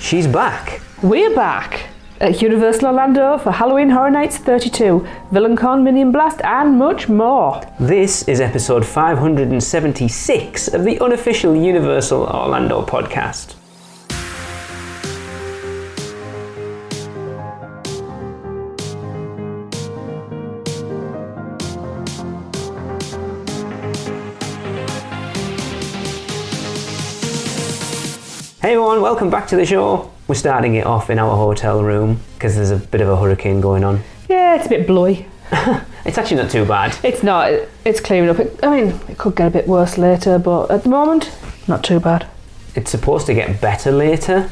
She's back. We're back at Universal Orlando for Halloween Horror Nights 32, VillainCon, Minion Blast and much more. This is episode 576 of the Unofficial Universal Orlando Podcast. Hey everyone, welcome back to the show. We're starting it off in our hotel room because there's a bit of a hurricane going on. Yeah, it's a bit blowy. It's actually not too bad. It's not, it's clearing up. It could get a bit worse later, but at the moment, not too bad. It's supposed to get better later,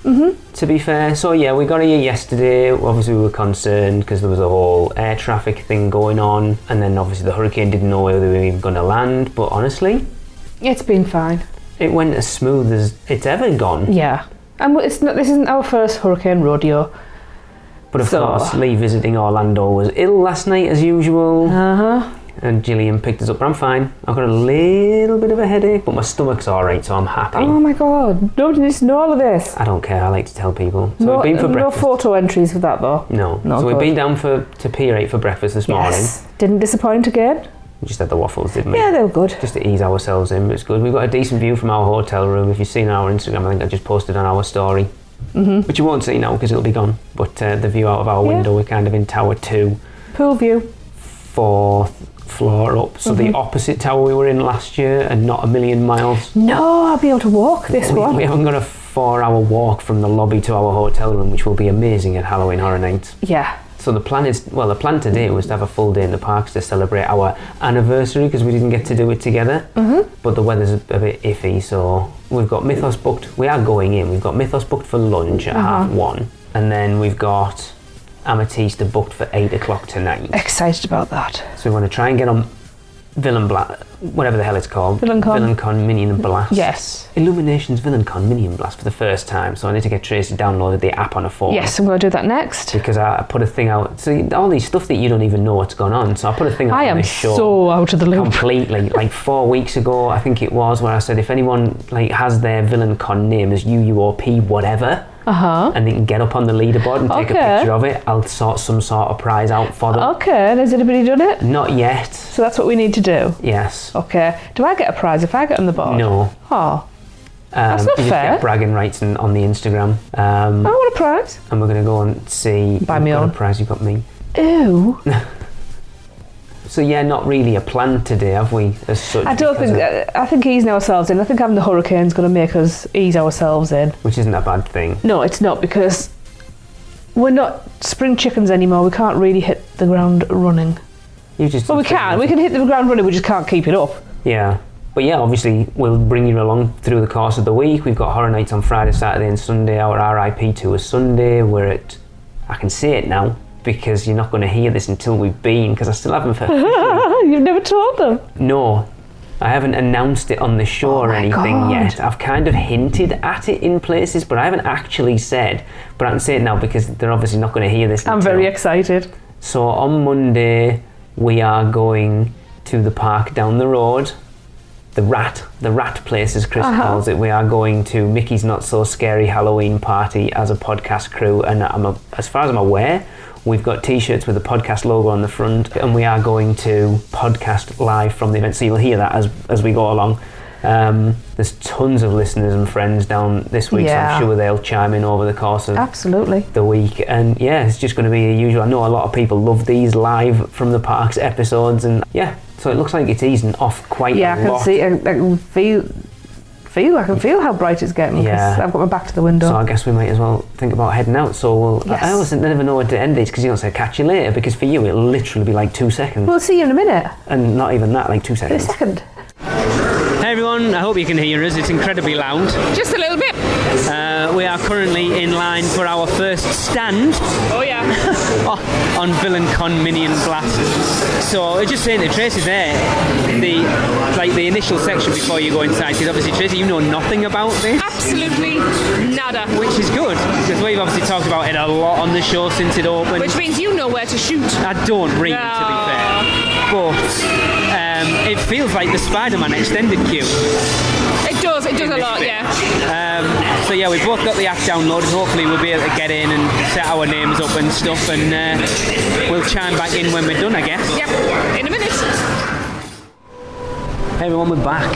to be fair. So yeah, we got here yesterday. Obviously we were concerned because there was a whole air traffic thing going on, and then obviously the hurricane didn't know whether we were even going to land, but honestly, It's been fine. it went as smooth as it's ever gone. Yeah. And this isn't our first hurricane rodeo. But of course, Lee visiting Orlando was ill last night as usual. And Gillian picked us up, but I'm fine. I've got a little bit of a headache, but my stomach's alright, so I'm happy. Oh my god, nobody needs to know all of this. I don't care, I like to tell people. So No, we've been for no breakfast. photo entries for that though. No. No, So we've good. been down to Pier 8 for breakfast this morning. Yes. Didn't disappoint again. We just had the waffles, didn't we? Yeah, they were good. Just to ease ourselves in, it's good. We've got a decent view from our hotel room. If you've seen our Instagram, I think I just posted on our story. Which you won't see now because it'll be gone. But the view out of our window, we're kind of in Tower 2. Pool view. 4th floor up. So the opposite tower we were in last year and not a million miles. No, I'll be able to walk this one. We haven't got a 4-hour walk from the lobby to our hotel room, which will be amazing at Halloween Horror Nights. Yeah. So the plan today was to have a full day in the parks to celebrate our anniversary because we didn't get to do it together. But the weather's a bit iffy, so we've got Mythos booked. We are going in. We've got Mythos booked for lunch at 1:30, and then we've got Amethyst booked for 8 o'clock tonight. Excited about that. So we want to try and get on whatever the hell it's called. VillainCon Minion Blast. Yes. Illuminations VillainCon Minion Blast for the first time, so I need to get Tracy downloaded the app on her phone. Yes, I'm going to do that next. Because I put a thing out, so all these stuff that you don't even know what's gone on, so I put a thing out on this show. I am so out of the loop. Completely, like 4 weeks ago, I think it was, where I said if anyone has their VillainCon name as UUOP whatever, and they can get up on the leaderboard and take a picture of it, I'll sort some sort of prize out for them. Okay, and has anybody done it? Not yet. So that's what we need to do? Yes. Okay. Do I get a prize if I get on the board? No. Oh. That's not you fair. just get bragging rights on the Instagram. I want a prize. And we're going to go and see. Buy me what own. a prize you got me. Ew. So yeah, not really a plan today, have we? As such. I think easing ourselves in. I think having the hurricane's going to make us ease ourselves in. Which isn't a bad thing. No, it's not, because we're not spring chickens anymore. We can't really hit the ground running. We can. We can hit the ground running. We just can't keep it up. Yeah. But yeah, obviously we'll bring you along through the course of the week. We've got Horror Nights on Friday, Saturday and Sunday. Our RIP tour is Sunday. We're at, I can say it now, because you're not going to hear this until we've been, because I still haven't You've never told them? No, I haven't announced it on the show or anything yet. I've kind of hinted at it in places, but I haven't actually said. But I can say it now because they're obviously not going to hear this I'm very excited. So on Monday we are going to the park down the road, the rat place as Chris calls it. We are going to Mickey's Not So Scary Halloween Party as a podcast crew, and as far as I'm aware, we've got t-shirts with the podcast logo on the front, and we are going to podcast live from the event, so you'll hear that as we go along. There's tons of listeners and friends down this week, so I'm sure they'll chime in over the course of the week. And yeah, it's just going to be a usual. I know a lot of people love these live from the parks episodes, and yeah, so it looks like it's easing off quite a lot. I can see, I can feel how bright it's getting, because I've got my back to the window. So I guess we might as well think about heading out. So I always never know where to end this, because you don't say catch you later, because for you it'll literally be like 2 seconds. We'll see you in a minute. And not even that, like 2 seconds. A second. Hey everyone, I hope you can hear us. It's incredibly loud. Just a little bit. We are currently in line for our first stand. Oh yeah. On VillainCon Minion Blast. So just saying to Tracy there, the initial section before you go inside, because obviously Tracy, you know nothing about this. Absolutely nada. Which is good, because we've obviously talked about it a lot on the show since it opened. Which means you know where to shoot. I don't really, to be fair. But it feels like the Spider-Man extended queue. It does. It does a lot, yeah. So yeah, we've both got the app downloaded. Hopefully we'll be able to get in and set our names up and stuff, and we'll chime back in when we're done, I guess. Yep, in a minute. Hey everyone, we're back.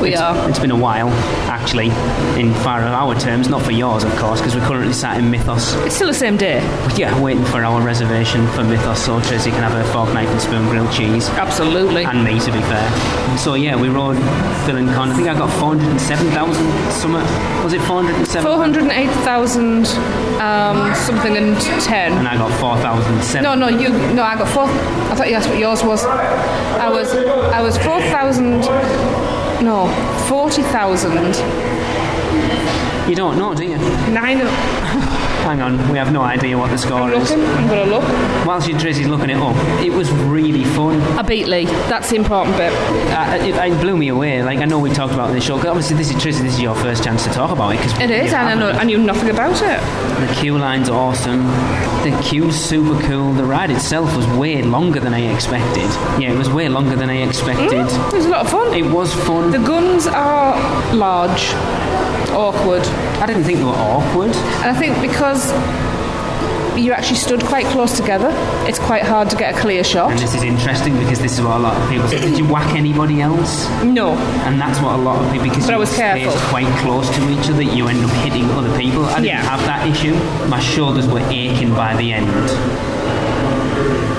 We are. It's been a while, actually, in far of our terms, not for yours, of course, because we're currently sat in Mythos. It's still the same day. Yeah, waiting for our reservation for Mythos, so Tracy can have her fork, knife and spoon grilled cheese. Absolutely. And me, to be fair. So yeah, we rode Phil and Con. I think I got 407,000 something. Was it 407? 408,000 something and 10. And I got 4,007. No, I got 4. I thought you asked what yours was. I was 4,000. No, 40,000. You don't know, do you? 9. Hang on, we have no idea what the score is. I'm going to look. While Tracy's looking it up, it was really fun. I beat Lee. That's the important bit. It blew me away. Like, I know we talked about it in the show. Obviously, Tracy, this is your first chance to talk about it. Cause it is, and I knew nothing about it. The queue line's awesome. The queue's super cool. The ride itself was way longer than I expected. Yeah, it was way longer than I expected. It was a lot of fun. It was fun. The guns are large, awkward. I didn't think they were awkward. And I think because you actually stood quite close together, it's quite hard to get a clear shot. And this is interesting because this is what a lot of people say. Did you whack anybody else? No. And that's what a lot of people, because but you I was careful. Quite close to each other, you end up hitting other people. I didn't have that issue. My shoulders were aching by the end.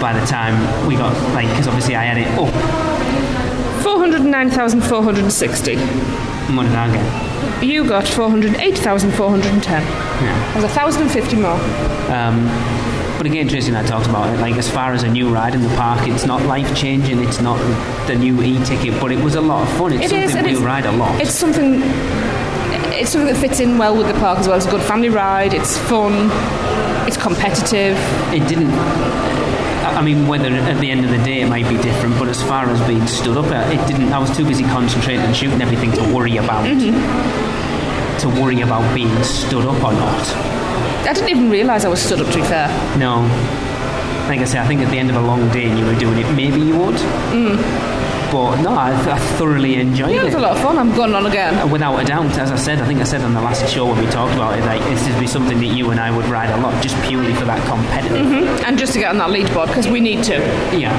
By the time we got, because obviously I had it up. 409,460. And what did I get? You got 408,410. Yeah. There's 1,050 more. But again, Tracy and I talked about it, as far as a new ride in the park, it's not life-changing, it's not the new e-ticket, but it was a lot of fun. It's something we ride a lot. It's something that fits in well with the park as well. It's a good family ride, it's fun, it's competitive. It didn't... I mean, whether at the end of the day it might be different, but as far as being stood up, it didn't. I was too busy concentrating and shooting everything to worry about being stood up or not. I didn't even realise I was stood up, to be fair. No. Like I say, I think at the end of a long day and you were doing it, maybe you would. But no, I thoroughly enjoyed it. It was a lot of fun. I'm going on again. Without a doubt, as I think I said on the last show when we talked about it, this would be something that you and I would ride a lot, just purely for that competitive. And just to get on that leaderboard, because we need to. Yeah.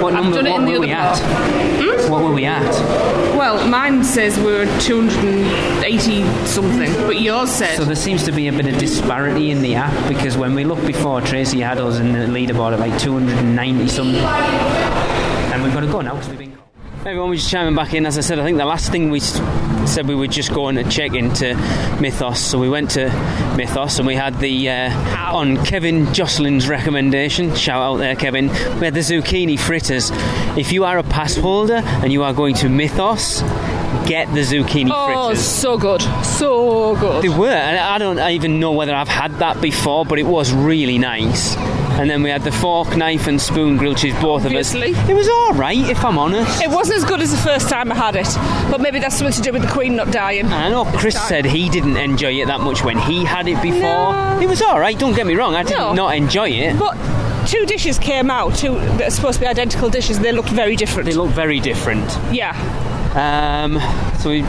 What were we at? What were we at? Well, mine says we were 280 something, but yours said. So there seems to be a bit of disparity in the app, because when we looked before, Tracy had us in the leaderboard at 290 something. And we've got to go now because we've been... Everyone was just chiming back in. As I said, I think the last thing we said we were just going to check into Mythos. So we went to Mythos and we had the, on Kevin Jocelyn's recommendation, shout out there Kevin, we had the zucchini fritters. If you are a pass holder and you are going to Mythos, get the zucchini fritters. Oh, so good. So good. They were. I don't even know whether I've had that before, but it was really nice. And then we had the fork, knife and spoon grilled cheese, both Obviously. of us. It was alright, if I'm honest. It wasn't as good as the first time I had it, but maybe that's something to do with the Queen not dying. I know Chris said he didn't enjoy it that much when he had it before. No. It was alright, don't get me wrong, I did not enjoy it. But two dishes came out, two that are supposed to be identical dishes, and they looked very different. They looked very different. Yeah. So we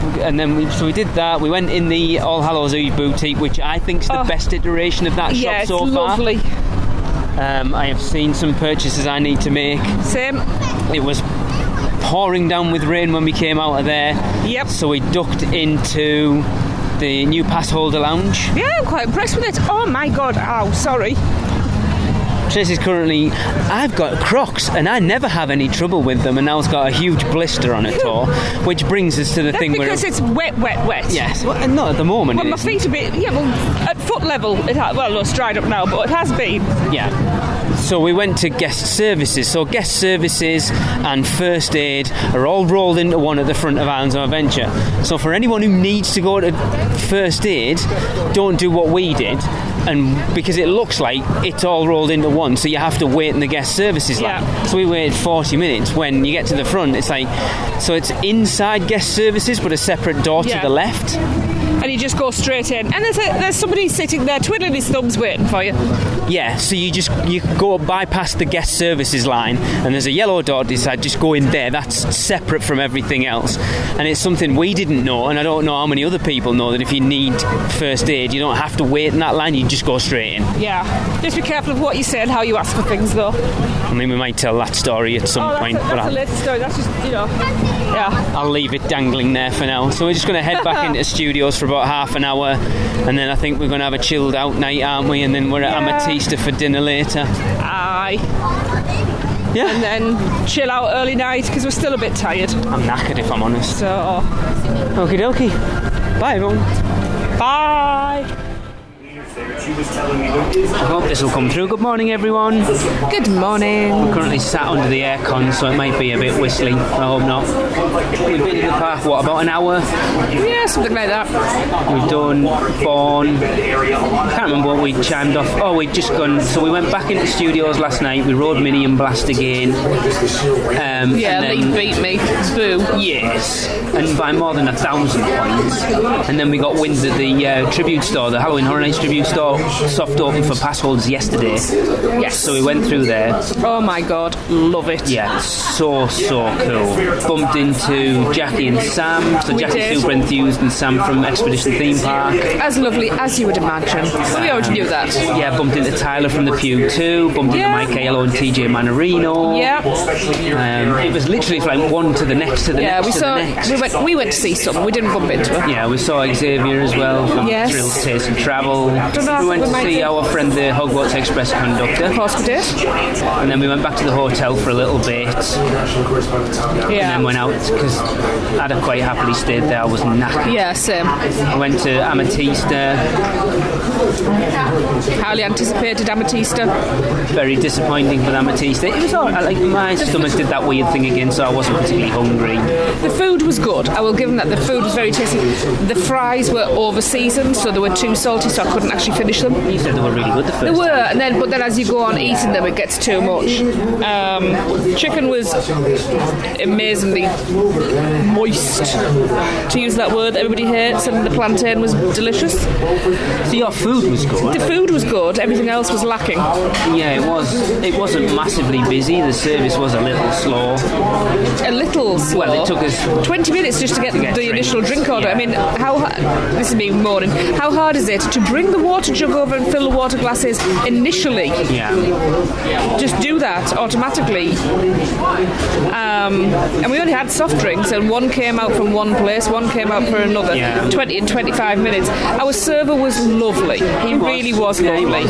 did that. We went in the All Hallows Eve boutique, which I think is the best iteration of that shop so far. Yeah, it's lovely. I have seen some purchases I need to make. Same. It was pouring down with rain when we came out of there. Yep. So we ducked into the new pass holder lounge. Yeah, I'm quite impressed with it. Oh my god, ow, sorry. Tracy's currently... I've got Crocs and I never have any trouble with them, and now it's got a huge blister on her toe, which brings us to the thing where... That's because it's wet. Yes, well, not at the moment. Well, my feet are a bit... Yeah, well, at foot level, it has... Well, it's dried up now, but it has been. Yeah. So we went to guest services. So guest services and first aid are all rolled into one at the front of Islands of Adventure. So for anyone who needs to go to first aid, don't do what we did. And because it looks like it's all rolled into one, so you have to wait in the guest services line. So we waited 40 minutes. When you get to the front, it's so it's inside guest services, but a separate door to the left. And you just go straight in. And there's somebody sitting there twiddling his thumbs waiting for you. Yeah, so you go bypass the guest services line, and there's a yellow dot beside. Just go in there. That's separate from everything else, and it's something we didn't know, and I don't know how many other people know that if you need first aid, you don't have to wait in that line. You just go straight in. Yeah, just be careful of what you say and how you ask for things, though. I mean, we might tell that story at some point. That's a later story. That's just, yeah. I'll leave it dangling there for now. So we're just going to head back into studios for about half an hour, and then I think we're going to have a chilled out night, aren't we? And then we're at Amatista for dinner later. Aye. Yeah. And then chill out early night because we're still a bit tired. I'm knackered, if I'm honest. So. Okie dokie. Bye, everyone. Bye. I hope this will come through. Good morning, everyone. Good morning. We're currently sat under the aircon, so it might be a bit whistly. I hope not. We've been in the park, about an hour? Yeah, something like that. We've done Born. I can't remember what we chimed off. Oh, we'd just gone. So we went back into studios last night. We rode Minion Blast again. Lee beat me. Boo. Yes. And by more than 1,000 points. And then we got wind at the tribute store, the Halloween Horror Nights tribute store, soft open for pass holders yesterday. Yes. So we went through there. Oh my god, love it. Yeah, so cool. Bumped into Jackie and Sam. So Jackie's super enthused, and Sam from Expedition Theme Park. As lovely as you would imagine. We already knew that. Yeah, bumped into Tyler from the Pew too. Bumped into Mike Aiello and TJ Manarino. Yeah. It was literally like one to the next to the next to the next. We went to see some. We didn't bump into her. Yeah, we saw Xavier as well from Thrills, Taste and Travel. We went to see our friend the Hogwarts Express conductor. Of course we did. And then we went back to the hotel for a little bit. Yeah. And then went out because I'd have quite happily stayed there. I was knackered. Yeah, same. I went to Amatista. Highly anticipated Amatista. Very disappointing for Amatista. It was alright. Like my stomach did that weird thing again, so I wasn't particularly hungry. The food was good. I will give them that. The food was very tasty. The fries were over seasoned, so they were too salty, so I couldn't actually finish them. You said they were really good the first time. They were, but then as you go on eating them, it gets too much. Chicken was amazingly moist, to use that word that everybody hates, and the plantain was delicious. So your food was good? The food was good, everything else was lacking. Yeah, it was. It wasn't massively busy. The service was a little slow. A little slow? Well, it took us 20 minutes just to get the initial drink order. Yeah. I mean, this is me moaning. How hard is it to bring the water jug over and fill the water glasses initially? Yeah. Just do that automatically. And we only had soft drinks, and one came out from one place, one came out for another. Yeah. 20 and 25 minutes. Our server was lovely. He really was lovely.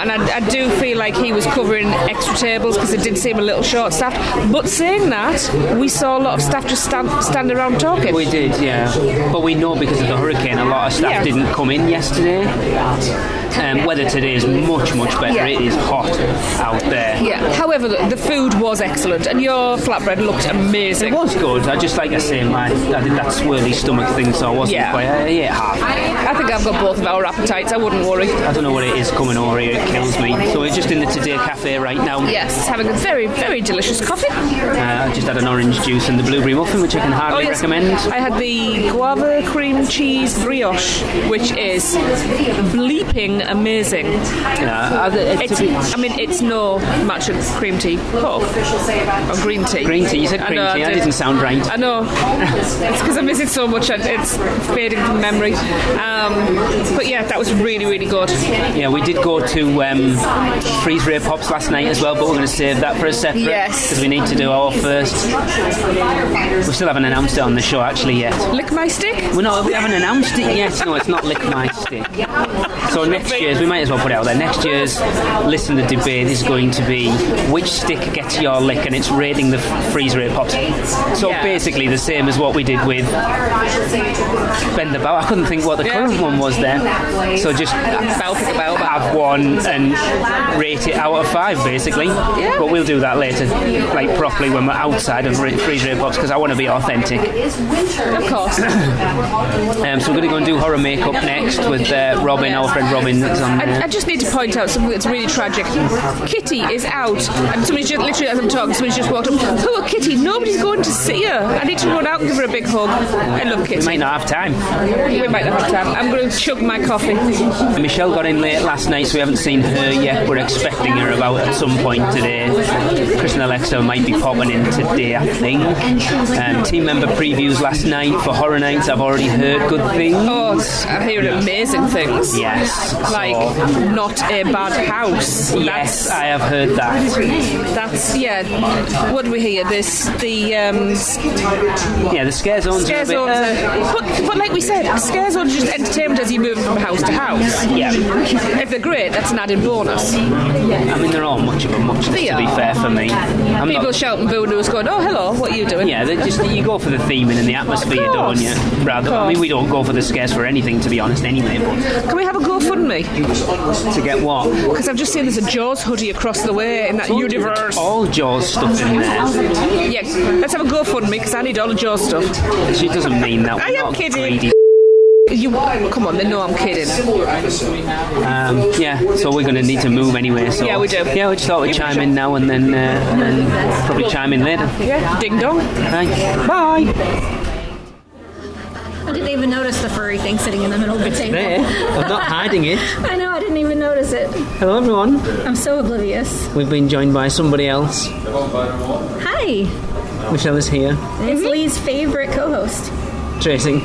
And I do feel like he was covering extra tables because it did seem a little short-staffed. But saying that, we saw a lot of staff just stand around talking. We did, yeah. But we know because of the hurricane, a lot of staff didn't come in yesterday. Weather today is much, much better. Yeah. It is hot out there. Yeah. However, the food was excellent, and your flatbread looked amazing. It was good. I just, like I say, I did that swirly stomach thing, so I wasn't quite. I ate half. I think I've got both of our appetites. I wouldn't worry. I don't know what it is coming over here. It kills me. So we're just in the Today Cafe right now. Yes, having a very, very delicious coffee. I just had an orange juice and the blueberry muffin, which I can hardly recommend. I had the guava cream cheese brioche, which is bleeping amazing. It's no matcha cream tea. Or green tea. Green tea. You said cream tea. That didn't sound right. I know. It's because I miss it so much and it's fading from memory. But yeah, that was really, really good. Yeah, we did go to Freeze Ray Pops last night as well, but we're going to save that for a separate. Yes. Because we need to do our first. We still haven't announced it on the show actually yet. Lick my stick? We haven't announced it yet. No, it's not Lick My Stick. So next year's, we might as well put it out there. Next year's Listen to Debate is going to be which stick gets your lick, and it's rating the Freeze Ray Pops. So basically the same as what we did with Bend the Bow. I couldn't think what the current one was there. So just have one and rate it out of 5, basically. Yeah. But we'll do that later, like properly when we're outside of Freeze Ray Pops, because I want to be authentic. Of course. So we're going to go and do horror makeup next with Robin, our friend Robin. That's on there. I just need to point out something that's really tragic. Kitty is out, and somebody's just literally, as I'm talking, somebody's just walked up. Poor Kitty, nobody's going to see her. I need to run out and give her a big hug. I love Kitty. We might not have time. We might not have time. I'm going to chug my coffee. Michelle got in late last night, so we haven't seen her yet. We're expecting her about at some point today. Chris and Alexa might be popping in today, I think. Team member previews last night for Horror Nights. I've already heard good things. Oh, I hear amazing things. Yes. Like, not a bad house. Yes, I have heard that. That's, yeah. What do we hear? The scare zones scare are a bit... zones but like we said, scare zones are just entertainment as you move from house to house. Yeah. If they're great, that's an added bonus. I mean, they're all much of a muchness, to be fair, for me. People shouting boo and us going, oh, hello, what are you doing? Yeah, you go for the theming and the atmosphere, don't you? I mean, we don't go for the scares for anything, to be honest, anyway. But can we have a GoFundMe? To get what? Because I've just seen there's a Jaws hoodie across the way in that universe. All Jaws stuff in there. Yeah, let's have a GoFundMe because I need all the Jaws stuff. She doesn't mean that. I am kidding. Greedy. Come on, they know I'm kidding. Yeah, so we're going to need to move anyway. So yeah, we do. Yeah, we just thought we'd chime in now and then probably chime in later. Yeah, ding dong. Thanks. Bye. I didn't even notice the furry thing sitting in the middle of the table. There. I'm not hiding it. I know, I didn't even notice it. Hello, everyone. I'm so oblivious. We've been joined by somebody else. Hi. Michelle is here. It's Lee's favorite co-host. Tracy.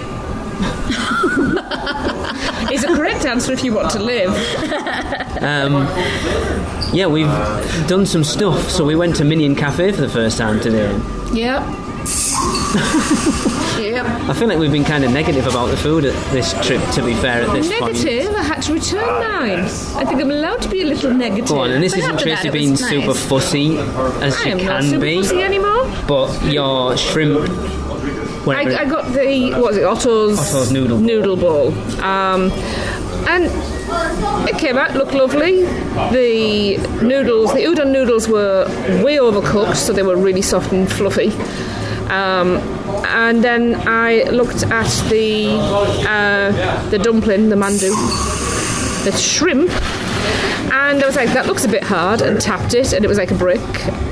It's a correct answer if you want to live. Yeah, we've done some stuff. So we went to Minion Cafe for the first time today. Yep. Yep. I feel like we've been kind of negative about the food at this trip, to be fair, at this point. Negative? I had to return mine. I think I'm allowed to be a little negative. Go on, and this But isn't after Tracy that, it being was nice. super fussy as I she am not can super be, fussy anymore. but your shrimp... I got the, what was it, Otto's noodle bowl. And it came out, looked lovely. The udon noodles were way overcooked, so they were really soft and fluffy. And then I looked at the dumpling, the mandu, the shrimp, and I was like, that looks a bit hard, and tapped it, and it was like a brick.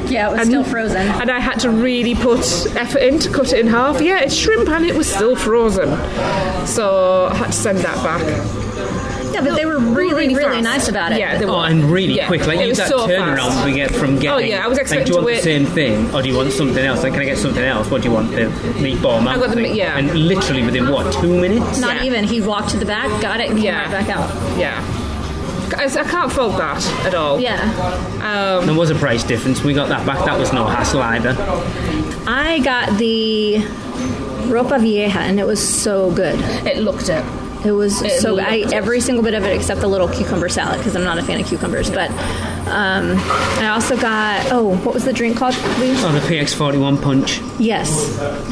Yeah, it was still frozen. And I had to really put effort in to cut it in half. Yeah, it's shrimp, and it was still frozen. So I had to send that back. Yeah, but they were really fast. nice about it. Yeah, they were. and really quick. Like, it was that so turnaround fast. we get from getting... Oh, yeah, I was expecting like, do you want to wait. the same thing, or do you want something else? Like, can I get something else? What do you want? The meatball mountain? I got the thing? yeah. And literally within, 2 minutes? Not even. He walked to the back, got it, and came right back out. Yeah. I can't fault that at all. Yeah. There was a price difference. We got that back. That was no hassle either. I got the ropa vieja, and it was so good. It looked it. It was so good. I ate looked every single bit of it except the little cucumber salad because I'm not a fan of cucumbers. But I also got, what was the drink called, please? Oh, the PX41 punch. Yes.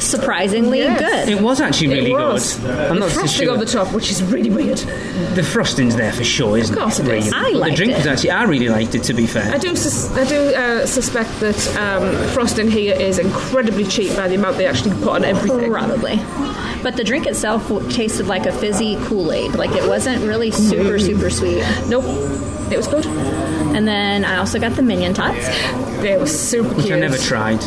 Surprisingly good. It was actually really good. I'm not so frosting sure. on the top, which is really weird. The frosting's there for sure, isn't it? Of course it is. I But liked the drink it. was actually... I really liked it, to be fair. I do suspect that frosting here is incredibly cheap by the amount they actually put on everything. Probably. But the drink itself tasted like a fizzy Kool-Aid. Like, it wasn't really super sweet. Nope. It was good. And then I also got the Minion Tots. They were super cute. Which I never tried.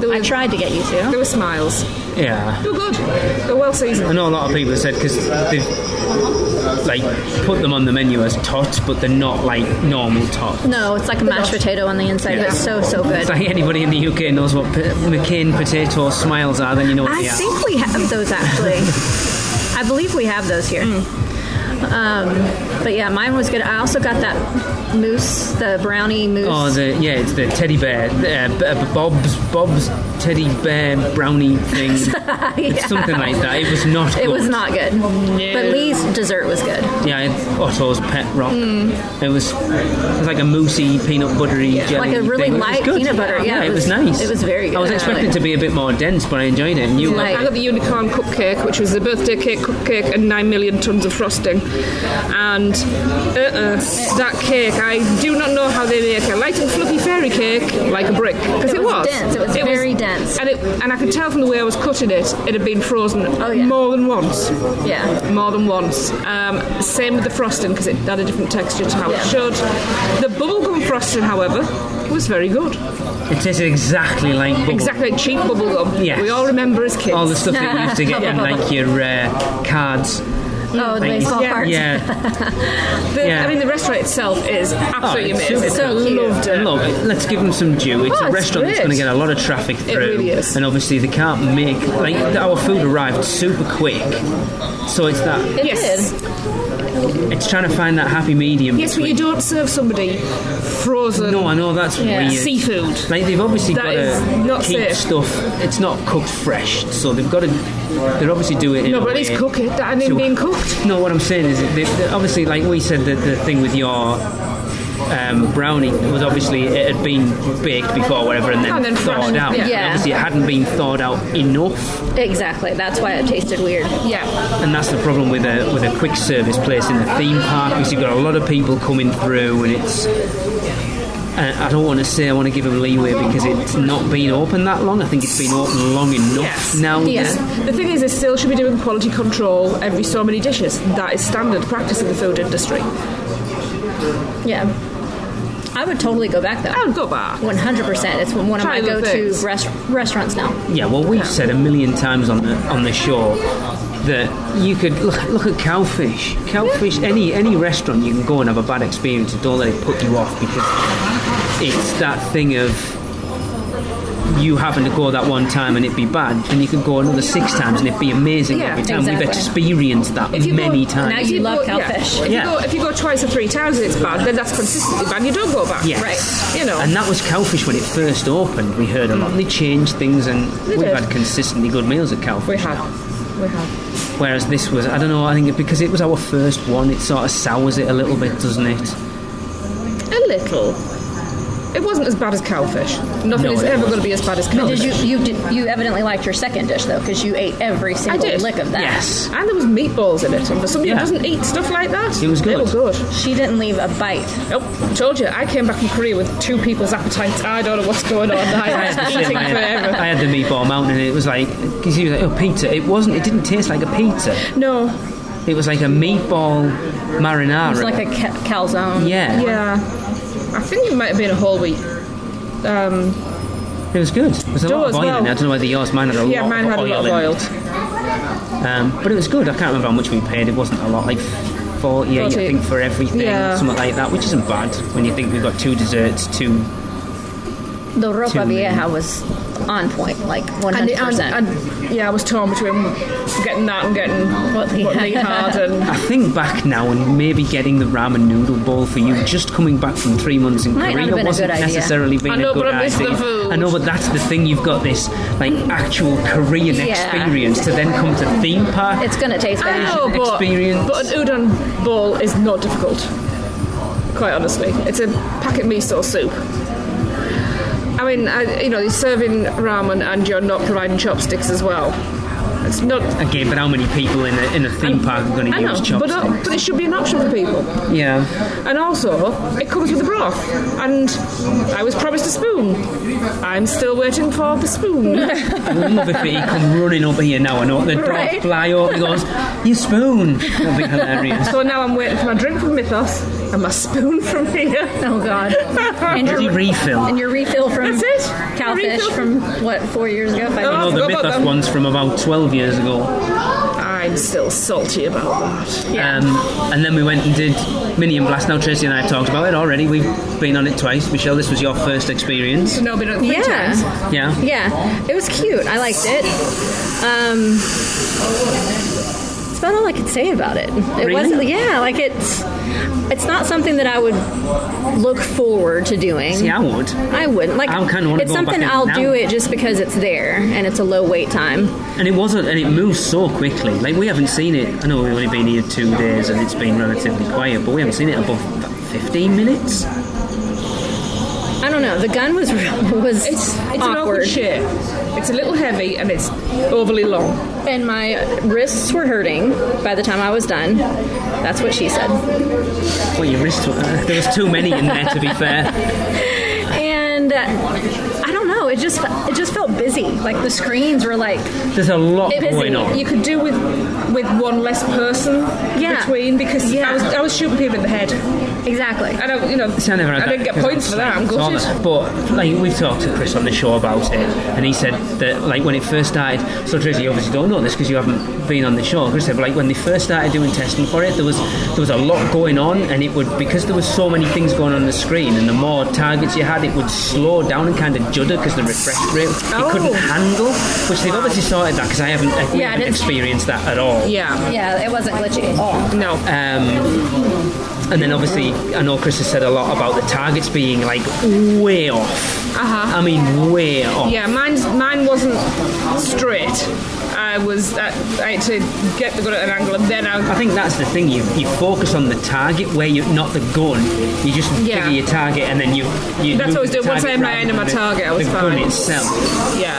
I tried to get you to. There were smiles. Yeah. They were good. They were well seasoned. I know a lot of people have said because they've put them on the menu as tots, but they're not like normal tots. No, it's like a mashed potato on the inside. Yeah. It's so good. It's like anybody in the UK knows what McCain potato smiles are, then you know what I they are. think we have those actually. I believe we have those here. But yeah, mine was good. I also got that mousse, the brownie mousse. Oh, it's the teddy bear, Bob's teddy bear brownie thing. It's something like that. It was not good. It was not good. No. But Lee's dessert was good. Yeah, Otto's pet rock. It was like a moussey, peanut buttery jelly. Like a really light peanut butter. Yeah, it was nice. It was very good. I was expecting it to be a bit more dense, but I enjoyed it. And you I got the unicorn cupcake, which was the birthday cake cupcake and 9 million tons of frosting. And that cake, I do not know how they make a light and fluffy fairy cake like a brick, because it was dense. It was very dense, and I could tell from the way I was cutting it had been frozen more than once. Yeah, more than once. Same with the frosting, because it had a different texture to how it should. The bubblegum frosting, however, was very good. It tasted exactly like bubble. Exactly like cheap bubblegum. Yes. We all remember as kids. All the stuff that we used to get in like your cards. Oh, the baseball cards. Yeah. I mean, the restaurant itself is absolutely amazing. It's so cute. Loved it. Look, let's give them some due. It's a restaurant that's going to get a lot of traffic through. It really is. And obviously they can't make... Like, our food arrived super quick. So it's that... It did. It's trying to find that happy medium. Yes, but you don't serve somebody frozen. No, I know, that's weird. Seafood. Like, they've obviously got to keep safe. stuff... It's not cooked fresh, so they've got to... They'll obviously do it in No, a but at way least cook it. That ain't being cooked. No, what I'm saying is, they obviously, like we said, the thing with your brownie was obviously it had been baked before, or whatever, and then thawed out. Yeah. And obviously, it hadn't been thawed out enough. Exactly. That's why it tasted weird. Yeah. And that's the problem with a quick service place in the theme park, because you've got a lot of people coming through, and it's. I don't want to say I want to give them leeway because it's not been open that long. I think it's been open long enough now. The thing is, they still should be doing quality control every so many dishes. That is standard practice in the food industry. Yeah. I would totally go back, though. I would go back. 100%. It's one of my go-to restaurants now. Yeah, well, we've said a million times on the show that you could look at Cowfish. Cowfish, any restaurant you can go and have a bad experience and don't let it put you off, because it's that thing of you having to go that one time and it'd be bad, and you could go another 6 times and it'd be amazing every time. Exactly. We've experienced that many times. Now you love Cowfish. If you go twice or 3 times and it's bad, then that's consistently bad. You don't go back. Yes. Right. You know. And that was Cowfish when it first opened. We heard a lot. They changed things, and we've had consistently good meals at Cowfish. We have. Whereas this was, I don't know, I think because it was our first one, it sort of sours it a little bit, doesn't it? A little. It wasn't as bad as Cowfish. Nothing is ever going to be as bad as Cowfish. But you evidently liked your second dish, though, because you ate every single lick of that. Yes. And there was meatballs in it. And for somebody who doesn't eat stuff like that, it was good. They were good. She didn't leave a bite. Nope. I told you, I came back from Korea with 2 people's appetites. I don't know what's going on. I had the meatball mountain, and it was like, because he was like, pizza. It didn't taste like a pizza. No. It was like a meatball marinara. It was like a calzone. Yeah. I think it might have been a whole wheat. It was good. There was a lot of oil in it. I don't know whether yours, mine had a lot of oil. Yeah, mine had a lot of oil. But it was good. I can't remember how much we paid. It wasn't a lot, like 40, I think, for everything, something like that, which isn't bad when you think we've got 2 desserts, 2. The ropa vieja was on point, like 100%. And I was torn between getting that and getting what Lee had. And I think back now and maybe getting the ramen noodle bowl for you, just coming back from 3 months in Korea wasn't necessarily being a good idea. The food. I know, but that's the thing. You've got this like actual Korean experience to then come to theme park. It's going to taste bad. Experience. But an udon bowl is not difficult. Quite honestly, it's a packet miso soup. I mean, you're serving ramen and you're not providing chopsticks as well. It's not again, but how many people in a theme park are going to use chopsticks? But it should be an option for people. Yeah. And also, it comes with a broth. And I was promised a spoon. I'm still waiting for the spoon. I would love if he come running up here now and the dog fly up and goes, "Your spoon." That'd be hilarious. So now I'm waiting for my drink from Mythos and my spoon from here. Oh God! And your refill. And your refill from Cowfish from 4 years ago? 5 years ago? No, the Mythos one's from about 12 years ago. I'm still salty about that. Yeah. And then we went and did Minion Blast. Now Tracy and I have talked about it already. We've been on it twice. Michelle, this was your first experience. No, been on it 3 times. Yeah. Yeah. It was cute. I liked it. It's about all I could say about it. It Really? wasn't. Yeah, like it's not something that I would look forward to doing. See, I would. I wouldn't. Like, I kinda wanna it's go something back in I'll now. do it just because it's there and it's a low wait time. And it wasn't, and it moves so quickly. Like, we haven't seen it. I know we've only been here 2 days and it's been relatively quiet, but we haven't seen it above 15 minutes. I don't know. The gun was It's an awkward shape. It's a little heavy and it's overly long. And my wrists were hurting by the time I was done. That's what she said. Well, your wrist, there was too many in there, to be fair. And I don't know. It just felt busy. Like the screens were like There's a lot busy. going on. You could do with one less person between, because I was shooting people in the head. Exactly. And I didn't get points for that. I'm gutted. But like, we've talked to Chris on the show about it, and he said that like when it first started. So Tracy, you obviously don't know this because you haven't been on the show. Chris said, but like when they first started doing testing for it, there was a lot going on, and it would, because there was so many things going on the screen, and the more targets you had, it would slow down and kind of judder because the refresh rate it couldn't handle. Which they've obviously sorted that, because I haven't experienced that at all. Yeah, it wasn't glitchy. No. And then obviously, I know Chris has said a lot about the targets being like way off. I mean, way off. Yeah, mine wasn't straight. I had to get the gun at an angle, and then I think that's the thing. You focus on the target where you're not the gun. You just figure your target, and then you. That's what I was doing. Once I had my eye on my target, I was fine. The gun itself. Yeah.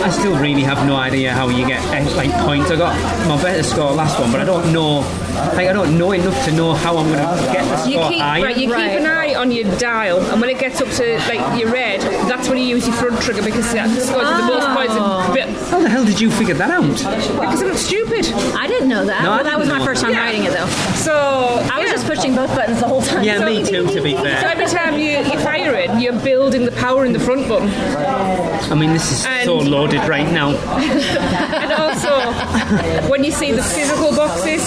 I still really have no idea how you get like points. I got my better score last one, but I don't know. Like, I don't know enough to know how I'm going to get the score higher. You keep an eye on your dial, and when it gets up to like your red, that's when you use your front trigger, because that scores the most points. How the hell did you figure that out? Because I'm stupid. I didn't know that. No, that was my first time writing it though. So I was just pushing both buttons the whole time. Yeah, me too, to be fair. So every time you fire it, you're building the power in the front button. I mean, this is so loaded right now. And also, when you see the physical boxes,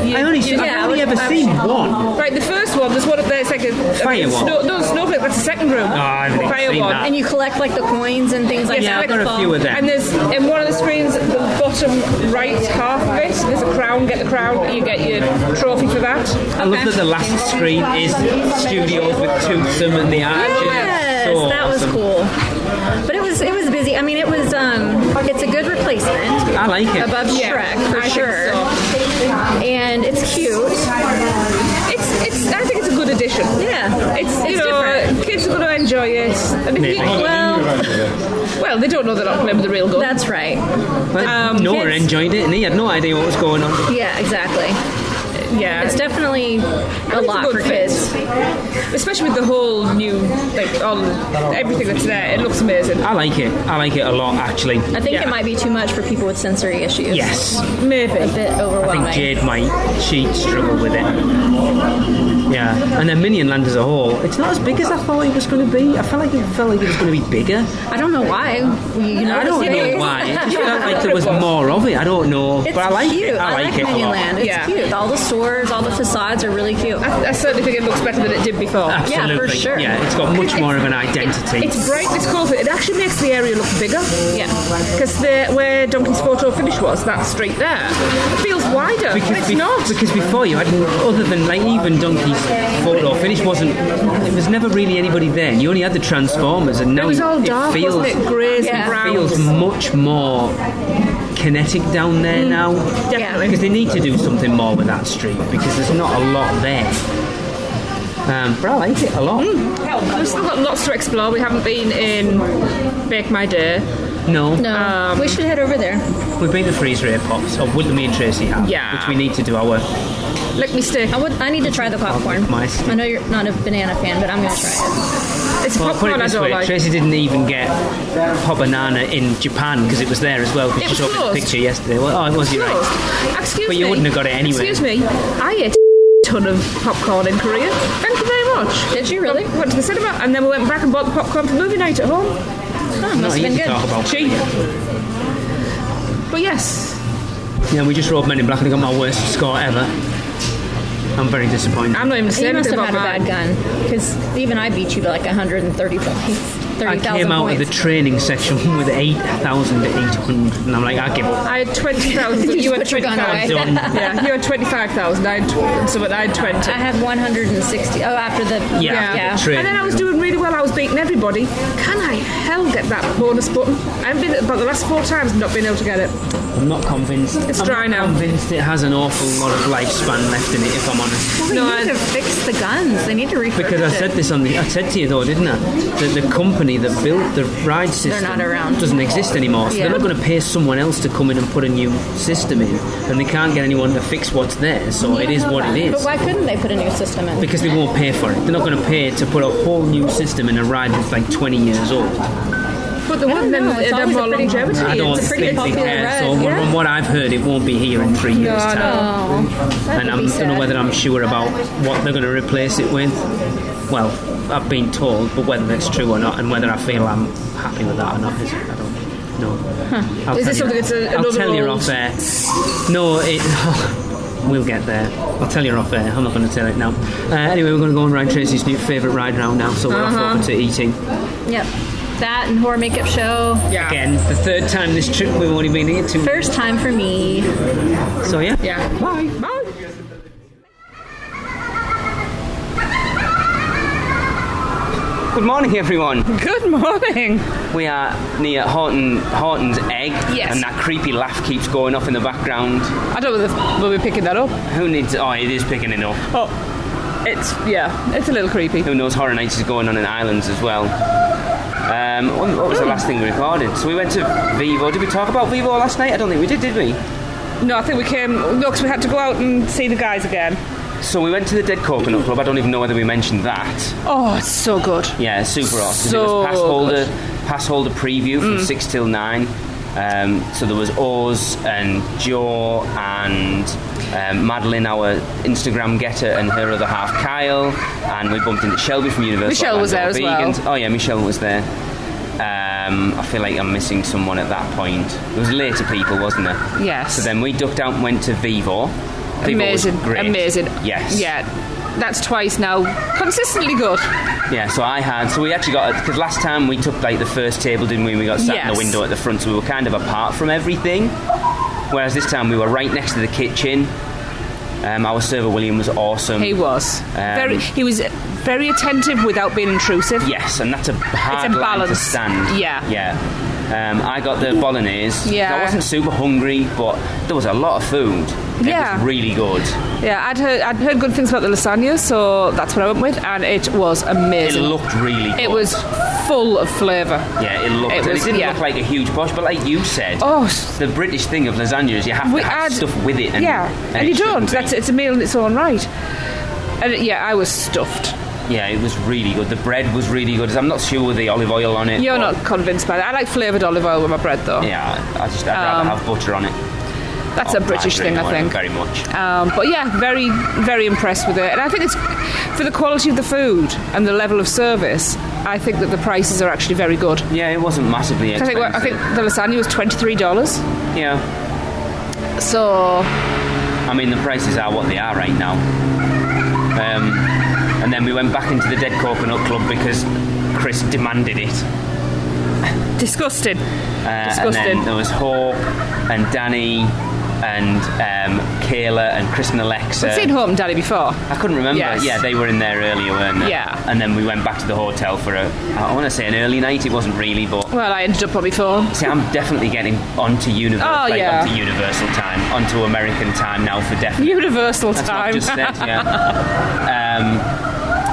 I've only ever seen one. Right, the first one, there's one up there, it's like a fire one. snowflake, that's the second room. I've never Fire seen one. that. And you collect like the coins and things like that. Yeah, I've got a few of them. And there's, in one of the screens, the bottom right half of it, there's a crown, get the crown, you get your trophy for that. I love that the last screen is studios with Toothsome and the Arches. Yes, So that was awesome. cool. But it was busy. I mean, it was it's a good replacement. I like it. Above Shrek for I sure. think so. And it's cute. I think it's a good addition. Yeah, It's different. Kids are going to enjoy it. And if you, well, they don't know they're not playing with the real gun. That's right. Noah kids- enjoyed it, and he had no idea what was going on. Yeah, exactly. Yeah, It's definitely a It's lot good for fit. kids. Especially with the whole new, everything that's there. It looks amazing. I like it. I like it a lot, actually. I think it might be too much for people with sensory issues. Yes. Maybe. A bit I overwhelming. think Jade might. She'd struggle with it. Yeah. And then Minion Land as a whole, it's not as big as I thought it was going to be. I felt like it was going to be bigger. I don't know why. I don't know why. It just felt like there was more of it. I don't know. It's but I like cute. it. I like it a Minion lot. Land. It's Yeah. cute. All the stores, all the facades are really cute. I certainly think it looks better than it did before. Absolutely. Yeah, for sure. Yeah, it's got much more of an identity. It's bright, it's colourful. It actually makes the area look bigger. Yeah. Because where Donkey's photo finish was, that street there, it feels wider. But it's not. Because before you had, other than like even Donkey's photo finish it was never really anybody there. You only had the Transformers, and now It was all dark, feels, wasn't it? Greys and browns. feels much more kinetic down there now. Definitely. Because they need to do something more with that street, because there's not a lot there. But I like it a lot. We've still got lots to explore. We haven't been in Bake My Day. No. No, we should head over there. We've been to Freeze Ray Pops, or would me and Tracy have, Yeah. which we need to do our... Lick me stick. I need to try the popcorn. I know you're not a banana fan, but I'm going to try it. It's Well, put popcorn it I this don't way, like. Tracy didn't even get Hot Banana in Japan because it was there as well, because It she was showed me the closed. picture yesterday. Well, oh, it was, you're right. Excuse But me. you wouldn't have got it anyway. Excuse me. I ate a ton of popcorn in Korea. Thank you very much. Did you really? Went to the cinema, and then we went back and bought the popcorn for movie night at home. Oh, Not must have been easy to good. talk about. Cheap. But yes. Yeah, we just rode Men in Black and I got my worst score ever. I'm very disappointed. I'm not even You saying must anything have about had a bad mine. gun, because even I beat you by like 130 points. 30,000 came out points. of the training section with 8,800, and I'm like, I give up. I had 20,000. You had put your gun 20,000. away. Yeah, you had 25,000. I had 20. I had 160. Oh, after the Yeah. And then I was doing really well. I was beating everybody. Can I hell get that bonus button? I've been about the last 4 times not been able to get it. I'm not convinced. It's dry now. I'm convinced it has an awful lot of lifespan left in it, if I'm honest. Well, they need to fix the guns. They need to refurbish Because I said this I said to you though, didn't I? That the company that built the ride system not around. doesn't exist anymore. So Yeah. they're not going to pay someone else to come in and put a new system in, and they can't get anyone to fix what's there. So it is what it is. But why couldn't they put a new system in? Because they won't pay for it. They're not going to pay to put a whole new system in a ride that's like 20 years old. But the one then It's it'd have always more a pretty longevity. I don't It's a pretty think they popular care. ride, So yeah. from what I've heard, it won't be here in 3 years' time. Oh, And I don't know whether I'm sure about what they're going to replace it with. Well, I've been told, but whether that's true or not, and whether I feel I'm happy with that or not, I don't know. I'll Is tell it something you- that's I'll another tell you old- off air. No, we'll get there. I'll tell you off air. I'm not going to tell it now. Anyway, we're going to go and ride Tracy's new favourite ride round now, so we're off over to eating. Yep. That and horror makeup show. Yeah. Again, the 3rd time this trip, we've only been here 2 First time for me. So yeah. Yeah. Bye. Bye. Good morning, everyone. Good morning. We are near Horton's Egg, Yes. and that creepy laugh keeps going off in the background. I don't know whether we'll be picking that up. Who needs? Oh, it is picking it up. Oh, it's a little creepy. Who knows? Horror Nights is going on in Islands as well. What was the last thing we recorded? So we went to Vivo. Did we talk about Vivo last night? I don't think we did we? No, I think we came. No, because we had to go out and see the guys again. So we went to the Dead Coconut Club. I don't even know whether we mentioned that. Oh, it's so good. Yeah, super awesome. So it was pass holder preview from 6 till 9. So there was Oz and Joe and Madeline, our Instagram getter, and her other half Kyle, and we bumped into Shelby from Universal Michelle was Orlando there as Vegans. well. Oh yeah, Michelle was there. I feel like I'm missing someone at that point. There was later people, wasn't there? Yes. So then we ducked out and went to Vivo. Vivo was great. Amazing. Yes. Yeah. That's twice now. Consistently good. Yeah, so we actually got, because last time we took like the first table, didn't we? We got sat in Yes. the window at the front, so we were kind of apart from everything. Whereas this time we were right next to the kitchen. Our server William was awesome. He was. He was very attentive without being intrusive. Yes, and that's a hard It's a line to balance. stand. Yeah. Yeah. I got the bolognese. Yeah. I wasn't super hungry, but there was a lot of food. It was really good. Yeah, I'd heard good things about the lasagna, so that's what I went with, and it was It amazing. looked really good. It was full of flavour. Yeah, it looked. It and was- it didn't yeah. look like a huge posh, but like you said, Oh, the British thing of lasagna is you have to have stuff with it. And, and you it don't. shouldn't be. It's a meal in its own right. And yeah, I was stuffed. Yeah, it was really good. The bread was really good. I'm not sure with the olive oil on it. You're but not convinced by that. I like flavoured olive oil with my bread, though. Yeah, I'd rather have butter on it. That's a British thing, I think. Very much. But yeah, very, very impressed with it. And I think it's for the quality of the food and the level of service. I think that the prices are actually very good. Yeah, it wasn't massively expensive. I think the lasagna was $23. Yeah. So I mean, the prices are what they are right now. And then we went back into the Dead Coconut Club because Chris demanded it. disgusting. And then there was Hope and Danny and Kayla and Chris and Alexa. I've seen Hope and Daddy before. I couldn't remember. Yes. Yeah, they were in there earlier, weren't they? Yeah. And then we went back to the hotel for I want to say an early night. It wasn't really, but Well, I ended up on my phone. see, I'm definitely getting onto Universal, onto Universal time, onto American time now for definite. Universal That's time. what I've just said, yeah.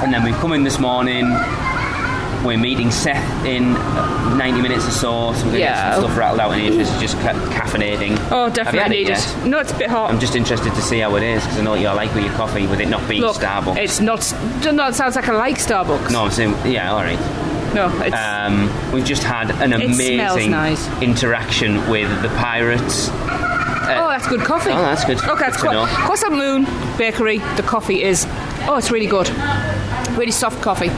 And then we've come in this morning. We're meeting Seth in 90 minutes or so, so we're going to get some stuff rattled out in here. This is just caffeinating. Oh, Have you definitely had it needed. yet? No, it's a bit hot. I'm just interested to see how it is, because I know what you're like with your coffee, with it not being Look, Starbucks. it's not. No, it sounds like I like Starbucks. No, I'm saying, yeah, all right. No, it's. We've just had an It smells amazing nice. interaction with the Pirates. Oh, that's good coffee. Oh, that's good. Okay, it's Good to know. Croissant Moon Bakery. The coffee is. Oh, it's really good. Really soft coffee.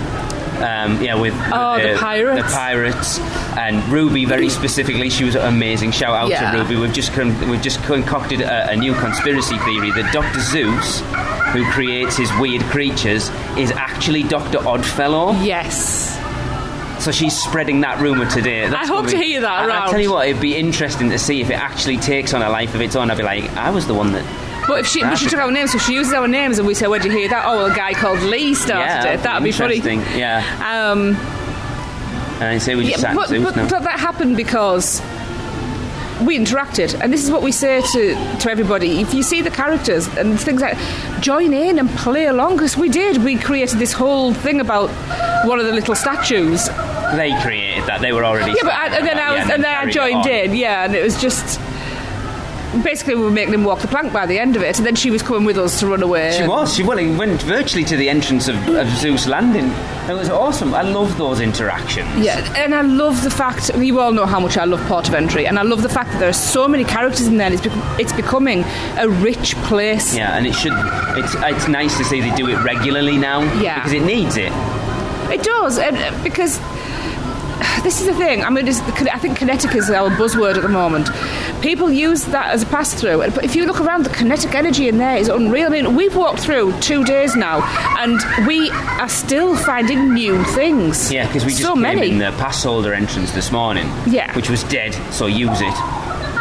With the Pirates. The Pirates and Ruby very specifically. She was amazing. Shout out to Ruby. We've just concocted a new conspiracy theory that Dr. Zeus, who creates his weird creatures, is actually Dr. Oddfellow. Yes. So she's spreading that rumour today. I hope to hear that around. I'll tell you what, it'd be interesting to see if it actually takes on a life of its own. I'd be like, I was the one that... But if she took our names, so she uses our names and we say, where'd you hear that? Oh, well, a guy called Lee started it. That'd be funny. Yeah. And say we just sat in Zeus now. But that happened because we interacted, and this is what we say to everybody. If you see the characters and things like join in and play along, because we did. We created this whole thing about one of the little statues. They created that. They were already... Yeah, but then I joined in, and it was just... Basically, we were making him walk the plank by the end of it, and then she was coming with us to run away. She went virtually to the entrance of Zeus Landing. It was awesome. I love those interactions. Yeah, and I love the fact, you all know how much I love Port of Entry, and I love the fact that there are so many characters in there, and it's becoming a rich place. Yeah, and it's nice to see they do it regularly now. Yeah. Because it needs it. It does, and because... This is the thing. I mean, I think kinetic is our buzzword at the moment. People use that as a pass-through, but if you look around, the kinetic energy in there is unreal. I mean, we've walked through 2 days now, and we are still finding new things. Yeah, because we just came in the pass holder entrance this morning, which was dead, so use it.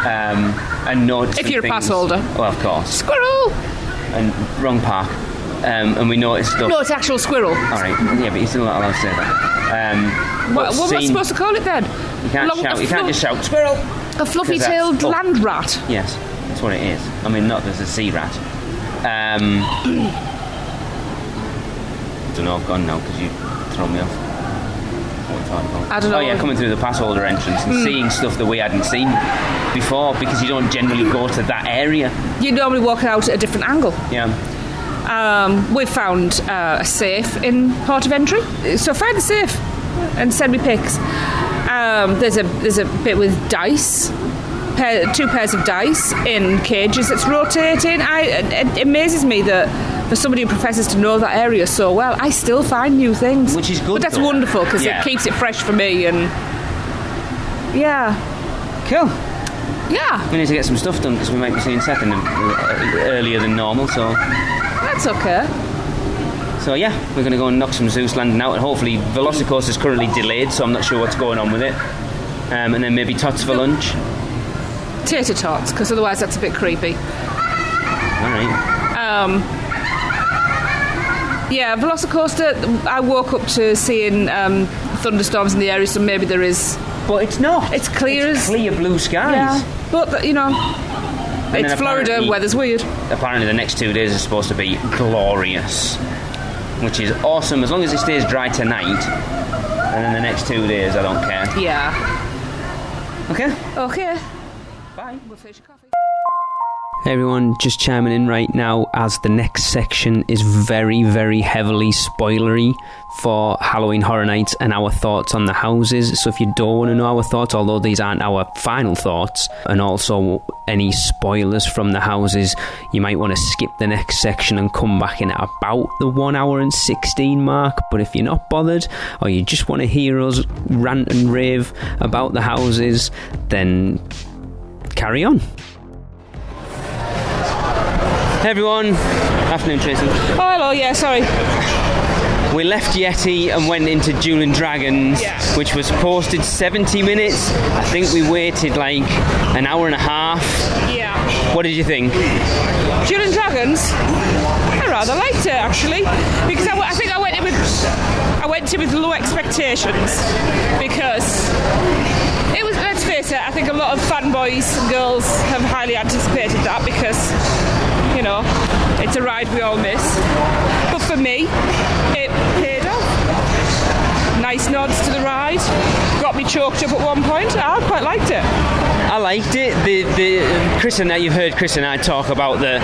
And note if you're a pass holder. Well, of course. Squirrel! And wrong park. And we noticed stuff. No, it's actual squirrel. All right, yeah, but you're still not allowed to say that. What am I supposed to call it then? You can't shout. You can't just shout squirrel. A fluffy-tailed land rat. Yes, that's what it is. I mean, not there's a sea rat. I don't know. I've gone now because you throw me off. I don't know. Oh yeah, coming through the pass holder entrance and seeing stuff that we hadn't seen before, because you don't generally go to that area. You normally walk out at a different angle. Yeah. We've found a safe in Port of Entry, so find the safe and send me pics. There's a bit with dice, 2 pairs of dice in cages that's rotating. It amazes me that for somebody who professes to know that area so well, I still find new things, which is good. But that's wonderful because it keeps it fresh for me. And cool. Yeah, we need to get some stuff done because we might be seeing Seth earlier than normal, so that's okay. So yeah, we're going to go and knock some Zeus Landing out, and hopefully Velocicoaster is currently delayed, so I'm not sure what's going on with it. And then maybe tots for lunch. Tater tots, because otherwise that's a bit creepy. All right. Yeah, Velocicoaster, I woke up to seeing thunderstorms in the area, so maybe there is... But it's not. It's clear clear blue skies. Yeah, but, it's Florida, weather's weird. Apparently the next 2 days are supposed to be glorious, which is awesome, as long as it stays dry tonight. And then the next 2 days, I don't care. Yeah. Okay. Bye. We'll finish your coffee. Hey everyone, just chiming in right now as the next section is very, very heavily spoilery for Halloween Horror Nights and our thoughts on the houses. So if you don't want to know our thoughts, although these aren't our final thoughts, and also any spoilers from the houses, you might want to skip the next section and come back in at about the 1 hour and 16 mark. But if you're not bothered, or you just want to hear us rant and rave about the houses, then carry on. Hey everyone, afternoon Tracy. Oh hello, yeah, sorry. We left Yeti and went into Jewel and Dragons, which was posted 70 minutes. I think we waited like an hour and a half. Yeah. What did you think? Jewel and Dragons? I rather liked it actually, because I think I went in with low expectations, because it was, let's face it, I think a lot of fanboys and girls have highly anticipated that because, it's a ride we all miss. But for me, it paid off. Nice nods to the ride. Got me choked up at one point. I quite liked it. I liked it. Chris and I, you've heard Chris and I talk about the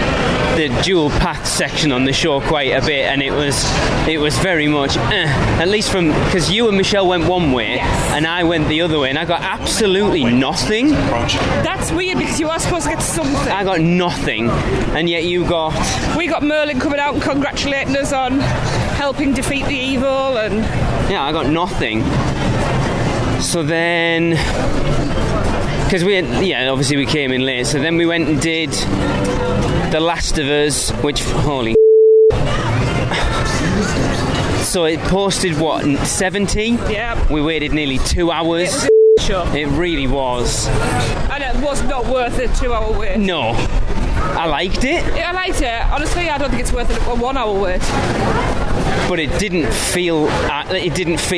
dual path section on the show quite a bit, and it was very much at least from, because you and Michelle went one way and I went the other way, and I got absolutely nothing. That's weird because you are supposed to get something. I got nothing, and yet we got Merlin coming out and congratulating us on helping defeat the evil, and I got nothing. So then, because obviously we came in late, so then we went and did The Last of Us, which, holy So it posted, 70? Yeah. We waited nearly 2 hours. Sure. It really was. And it was not worth a 2 hour wait. No. I liked it. I liked it. Honestly, I don't think it's worth a 1 hour wait. But it didn't feel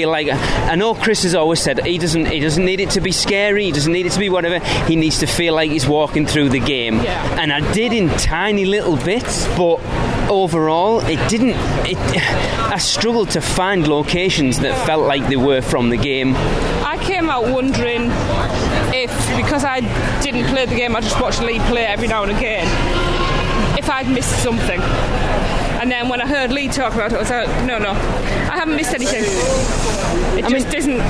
like. I know Chris has always said he doesn't need it to be scary. He doesn't need it to be whatever. He needs to feel like he's walking through the game. Yeah. And I did in tiny little bits, but overall, it didn't. I struggled to find locations that felt like they were from the game. I came out wondering if, because I didn't play the game, I just watched Lee play every now and again, if I'd missed something. And then when I heard Lee talk about it, I was like, no, I haven't missed anything. It just isn't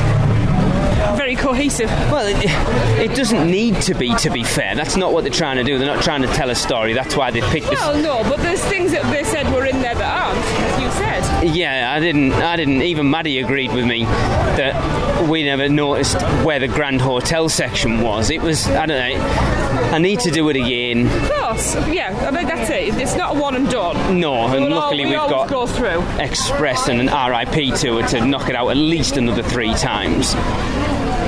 very cohesive. Well, it doesn't need to be fair. That's not what they're trying to do. They're not trying to tell a story. That's why they picked this. Well, no, but there's things that they said were in there that aren't, as you said. Yeah, I didn't. Even Maddie agreed with me that we never noticed where the Grand Hotel section was. It was, I don't know, I need to do it again. Of course, yeah, I mean, that's it. It's not a one and done. No, and luckily we've got go through. Express and an RIP tour to knock it out at least another 3 times.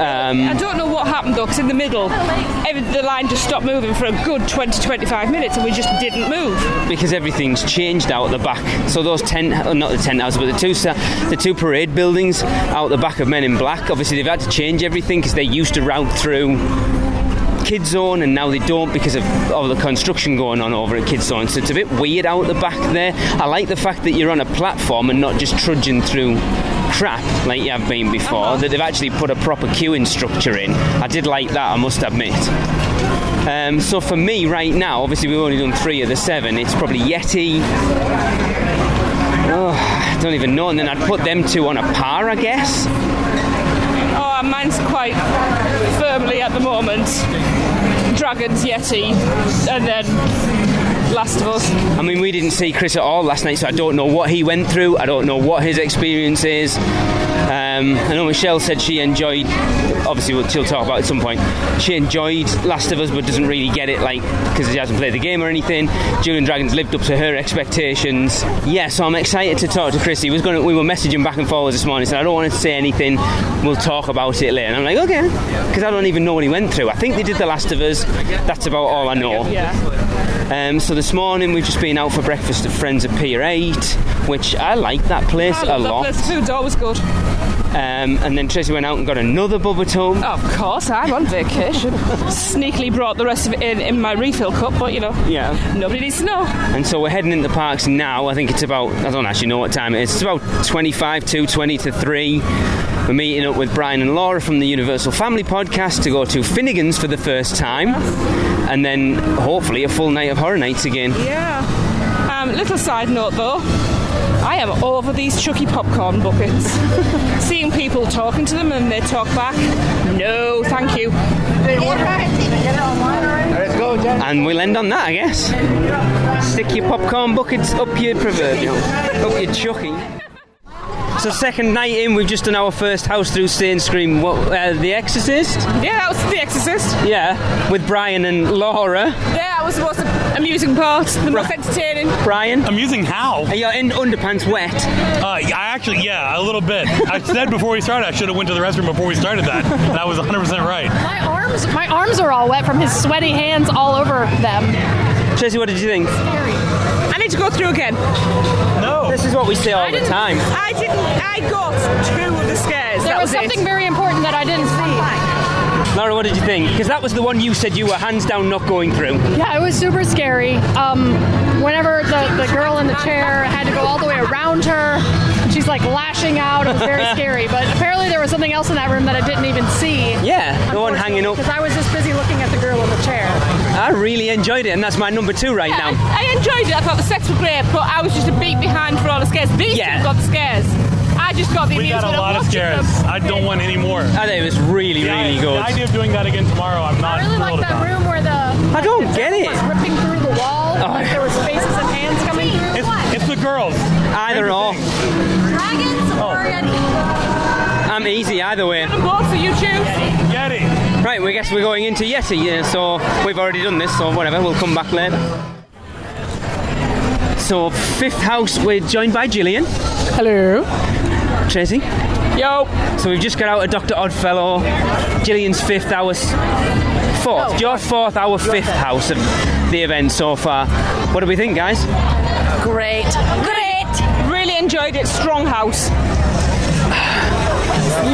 I don't know what happened though, because in the middle, the line just stopped moving for a good 20-25 minutes and we just didn't move. Because everything's changed out the back. So those not the tent houses, but the two parade buildings out the back of Men in Black, obviously they've had to change everything because they used to route through Kids Zone and now they don't because of all the construction going on over at Kids Zone. So it's a bit weird out the back there. I like the fact that you're on a platform and not just trudging through crap like you have been before, that they've actually put a proper queuing structure in. I did like that, I must admit. So for me right now, obviously we've only done 3 of the 7, it's probably Yeti, I don't even know, and then I'd put them 2 on a par, I guess. Oh, mine's quite firmly at the moment Dragons, Yeti, and then Last of Us. I mean, we didn't see Chris at all last night, so I don't know what he went through. I don't know what his experience is. I know Michelle said she enjoyed, obviously she'll talk about it at some point, she enjoyed Last of Us but doesn't really get it, like, because she hasn't played the game or anything. Julian Dragons lived up to her expectations. Yeah, so I'm excited to talk to Chris. We were messaging back and forwards this morning, said I don't want to say anything, we'll talk about it later. And I'm like, okay, because I don't even know what he went through. I think they did The Last of Us, that's about all I know. Yeah. So this morning we've just been out for breakfast at Friends of Pier 8, which I like that place a lot. That place, food's always good. And then Tracy went out and got another Bubba Tome. Of course, I'm on vacation. Sneakily brought the rest of it in my refill cup, but yeah, nobody needs to know. And so we're heading into the parks now. I think it's about, I don't actually know what time it is. It's about 20 to 3. We're meeting up with Brian and Laura from the Universal Family Podcast to go to Finnegan's for the first time, and then hopefully a full night of Horror Nights again. Yeah. Little side note though, I am over these Chucky popcorn buckets. Seeing people talking to them and they talk back, no, thank you. And we'll end on that, I guess. Stick your popcorn buckets up your proverbial, up your Chucky. So second night in, we've just done our first house through Stay and Scream. What, The Exorcist? Yeah, that was The Exorcist. Yeah, with Brian and Laura. Yeah, that was the most amusing part, the most entertaining. Brian? Amusing how? Are your underpants wet? Yeah, a little bit. I said before we started I should have went to the restroom before we started that. And I was 100% right. My arms are all wet from his sweaty hands all over them. Tracy, what did you think? I need to go through again. No. This is what we say all the time. I got 2 of the scares. There was something very important that I didn't see. Laura, what did you think? Because that was the one you said you were hands down not going through. Yeah, it was super scary. Whenever the girl in the chair had to go all the way around her, she's like lashing out, it was very scary. But apparently there was something else in that room that I didn't even see. Yeah, the one hanging up. Because I was just busy looking at the girl in the chair. I really enjoyed it, and that's my number 2 right now. I enjoyed it. I thought the sets were great, but I was just a beat behind for all the scares. These two got the scares. I just got the amusement. We got a lot of scares. I don't want any more. I think it was really good. The idea of doing that again tomorrow, I'm not I really thrilled like that about. room where I don't get it. was ripping through the wall. Like there was faces and hands coming through. It's the girls. Either or. Dragons or Yeti? I'm easy either way. Both, so you choose. Yeti. Right, we guess we're going into Yeti, so we've already done this, so whatever, we'll come back later. So, fifth house, we're joined by Gillian. Hello. Tracy. Yo. So we've just got out of Dr. Oddfellow. Gillian's fifth, ours fourth. Your fourth, our fifth house of the event so far. What do we think, guys? Great. Really enjoyed it. Strong house.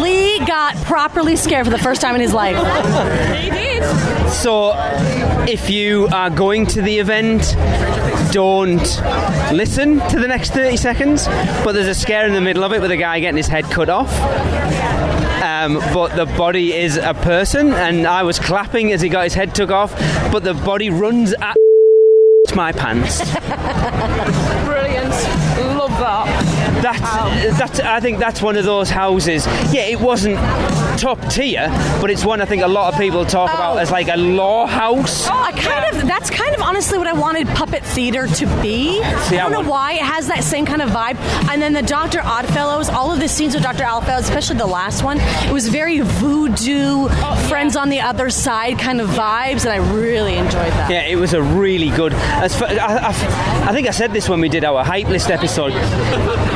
Lee got properly scared for the first time in his life. He did. So, if you are going to the event, don't listen to the next 30 seconds, but there's a scare in the middle of it with a guy getting his head cut off. But the body is a person, and I was clapping as he got his head took off, but the body runs at my pants. Brilliant. Love that. That's I think that's one of those houses. Yeah, it wasn't top tier, but it's one I think a lot of people talk about as like a law house. That's kind of honestly what I wanted puppet theater to be. I don't know why. It has that same kind of vibe. And then the Dr. Oddfellows, all of the scenes with Dr. Oddfellows, especially the last one, it was very voodoo, Friends on the Other Side kind of vibes, and I really enjoyed that. Yeah, it was a really good. I think I said this when we did our hype list episode.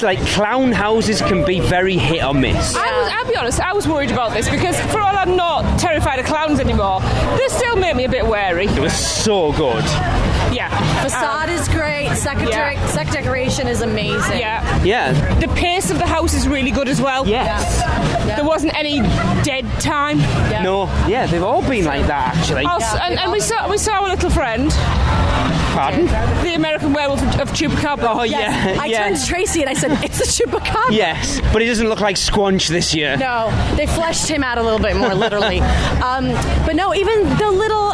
Like, clown houses can be very hit or miss. I'll be honest, I was worried about this because for all I'm not terrified of clowns anymore, they still make me a bit wary. It was so good. Yeah. Facade is great. Set decoration is amazing. Yeah. The pace of the house is really good as well. Yes. Yeah. There wasn't any dead time. Yeah. No. Yeah, they've all been like that actually. And we saw our little friend. Pardon? The American Werewolf of Chupacabra. Oh, Yes. yeah. I turned to Tracy and I said, it's a chupacabra. Yes, but he doesn't look like Squanch this year. No, they fleshed him out a little bit more, literally. But no, even the little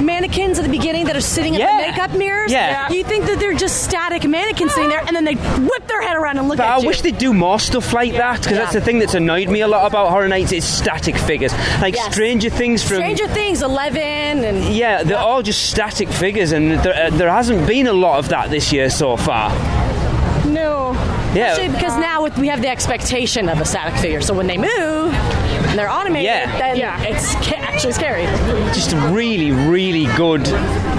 mannequins at the beginning that are sitting in the makeup mirrors, you think that they're just static mannequins sitting there, and then they whip their head around and look at you. I wish they'd do more stuff like that, because that's the thing that's annoyed me a lot about Horror Nights, is static figures. Like Stranger Things 11, and... Yeah, they're all just static figures, and there hasn't been a lot of that this year so far. No. Yeah. Especially because now we have the expectation of a static figure, so when they move and they're automated, then it's actually scary. Just really, really good.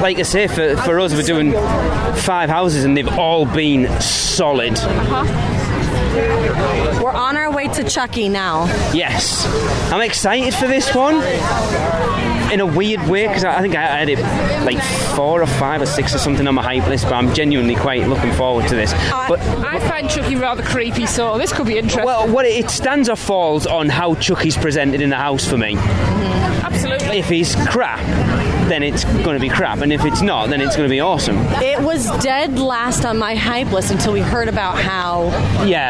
Like I say, for us, we're doing 5 houses and they've all been solid. We're on our way to Chucky now. Yes. I'm excited for this one. In a weird way, because I think I had it like 4 or 5 or 6 or something on my hype list, but I'm genuinely quite looking forward to this. But I find Chucky rather creepy, so this could be interesting. Well, it stands or falls on how Chucky's presented in the house for me. Absolutely. If he's crap, then it's going to be crap, and if it's not, then it's going to be awesome. It was dead last on my hype list until we heard about how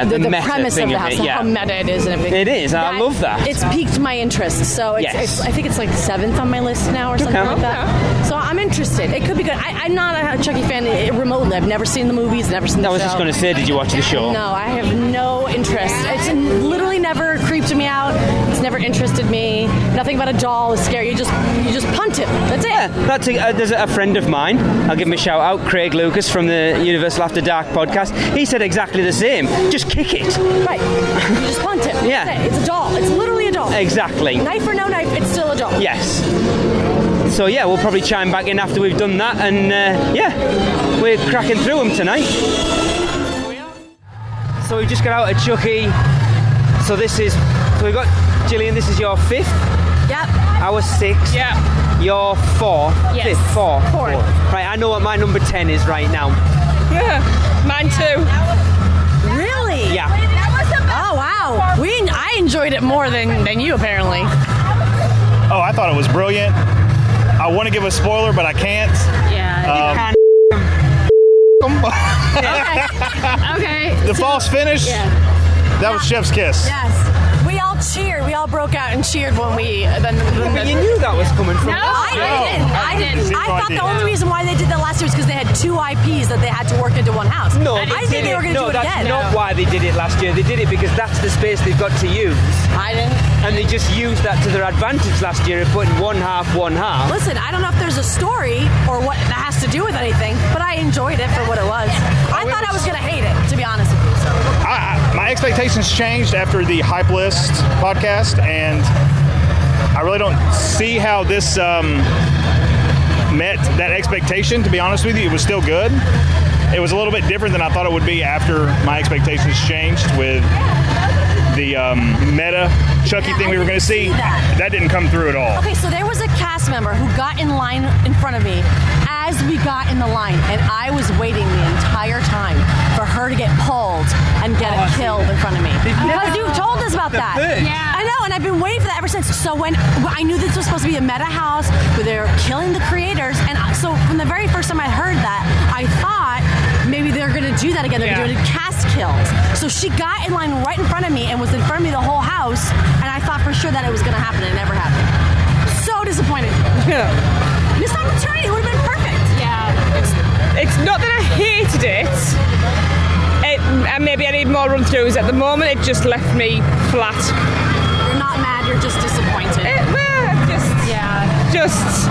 the meta premise thing of the house, and how meta it is and everything. It is. I love that. It's piqued my interest, so it's I think it's like 7th on my list now or something like that. So I'm interested. It could be good. I'm not a Chucky fan remotely. I've never seen the movies, never seen the show. I was just going to say, did you watch the show? No, I have no interest. It's literally never creeped me out. It's never interested me. Nothing about a doll is scary. You just punt it. That's it. Yeah, there's a friend of mine. I'll give him a shout out, Craig Lucas from the Universal After Dark podcast. He said exactly the same. Just kick it. Right. You just punt it. Yeah. That's it. It's a doll. It's literally a doll. Exactly. Knife or no knife, it's still a doll. Yes. So yeah, we'll probably chime back in after we've done that, and we're cracking through them tonight. So we just got out of Chucky. So we've got Gillian. This is your 5th. Yep. Our 6th. Yeah. Your 4. Yes. 5th. 4. Fourth. Right. I know what my number 10 is right now. Yeah. Mine too. Really? Yeah. Oh wow. I enjoyed it more than you apparently. Oh, I thought it was brilliant. I want to give a spoiler, but I can't. Yeah. Okay. The false finish. Yeah. That was Chef's kiss. Yes. We all cheered. We all broke out and cheered when we. But you knew that was coming from. I didn't. I thought the only reason why they did that last year was because they had 2 IPs that they had to work into one house. No, I didn't think they were going to do it again. That's not why they did it last year. They did it because that's the space they've got to use. I didn't. And they just used that to their advantage last year of putting one half. Listen, I don't know if there's a story or what that has to do with anything, but I enjoyed it for what it was. I thought I was going to hate it, to be honest with you. So. My expectations changed after the Hype List podcast, and I really don't see how this met that expectation, to be honest with you. It was still good. It was a little bit different than I thought it would be after my expectations changed with the meta Chucky thing we were going to see. That didn't come through at all. Okay, so there was a cast member who got in line in front of me as we got in the line, and I was waiting the entire time for her to get pulled and get killed in front of me. Because you told us about that. Yeah. I know, and I've been waiting for that ever since. So when I knew this was supposed to be a meta house where they're killing the creators, and so from the very first time I heard that, I thought maybe they're going to do that again. They're doing cast kills. So she got in line right in front of me and was in front of me the whole house, and I thought for sure that it was going to happen. It never happened. So disappointed. Yeah. Missed opportunity. It would have been perfect. Yeah. It's not that I hated it. And maybe I need more run-throughs. At the moment, it just left me flat. You're not mad. You're just disappointed. Just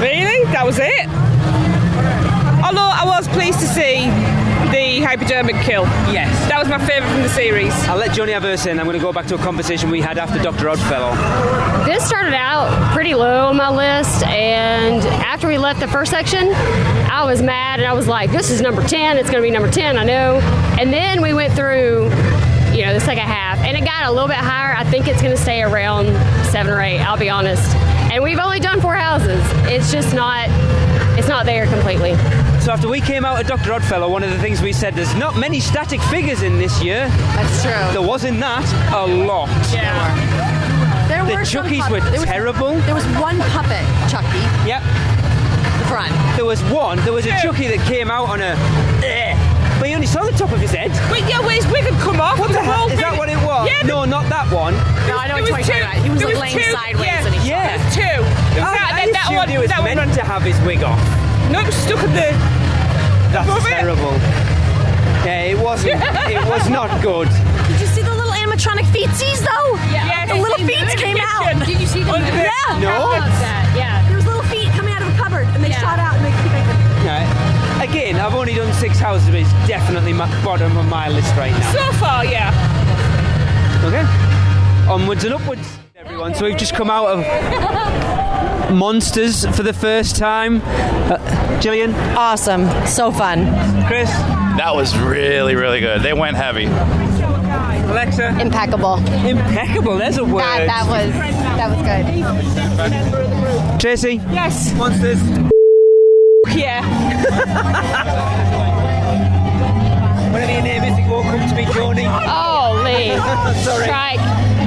really, that was it. Although I was pleased to see the hypodermic kill. Yes. That was my favourite from the series. I'll let Johnny have her say, and I'm going to go back to a conversation we had after Dr. Oddfellow. This started out pretty low on my list, and after we left the first section, I was mad, and I was like, this is number 10, it's going to be number 10, I know. And then we went through, the second half, and it got a little bit higher. I think it's going to stay around 7 or 8, I'll be honest. And we've only done 4 houses. It's just not there completely. So after we came out of Dr. Oddfellow, one of the things we said, there's not many static figures in this year. That's true. There wasn't that a lot. Yeah. The Chuckies were terrible. There was one puppet Chucky. Yep. The front. There was a Chucky that came out on a... But you only saw the top of his head. Wait, his wig had come off. What the hell? Is that what it was? Yeah, no, not that one. No, I know what you're talking about. He was like laying sideways and he There was 2. He was meant to have his wig off. No, it was stuck at the... That's terrible. Yeah, it wasn't. It was not good. Did you see the little animatronic feetsies though? Yeah. The little feet came out. Did you see them? Yeah. No. Yeah. There was little feet coming out of a cupboard and they shot out and they keep making. Right. Again, I've only done 6 houses, but it's definitely bottom of my list right now. So far, yeah. Okay. Onwards and upwards, everyone. So we've just come out of Monsters for the first time. Gillian? Awesome. So fun. Chris? That was really, really good. They went heavy. Alexa? Impeccable. Impeccable, there's a word. That was good. Tracy? Yes. Monsters? Yeah. Whatever your name is, it won't come to me, Joni. Oh, Lee. Sorry. Strike.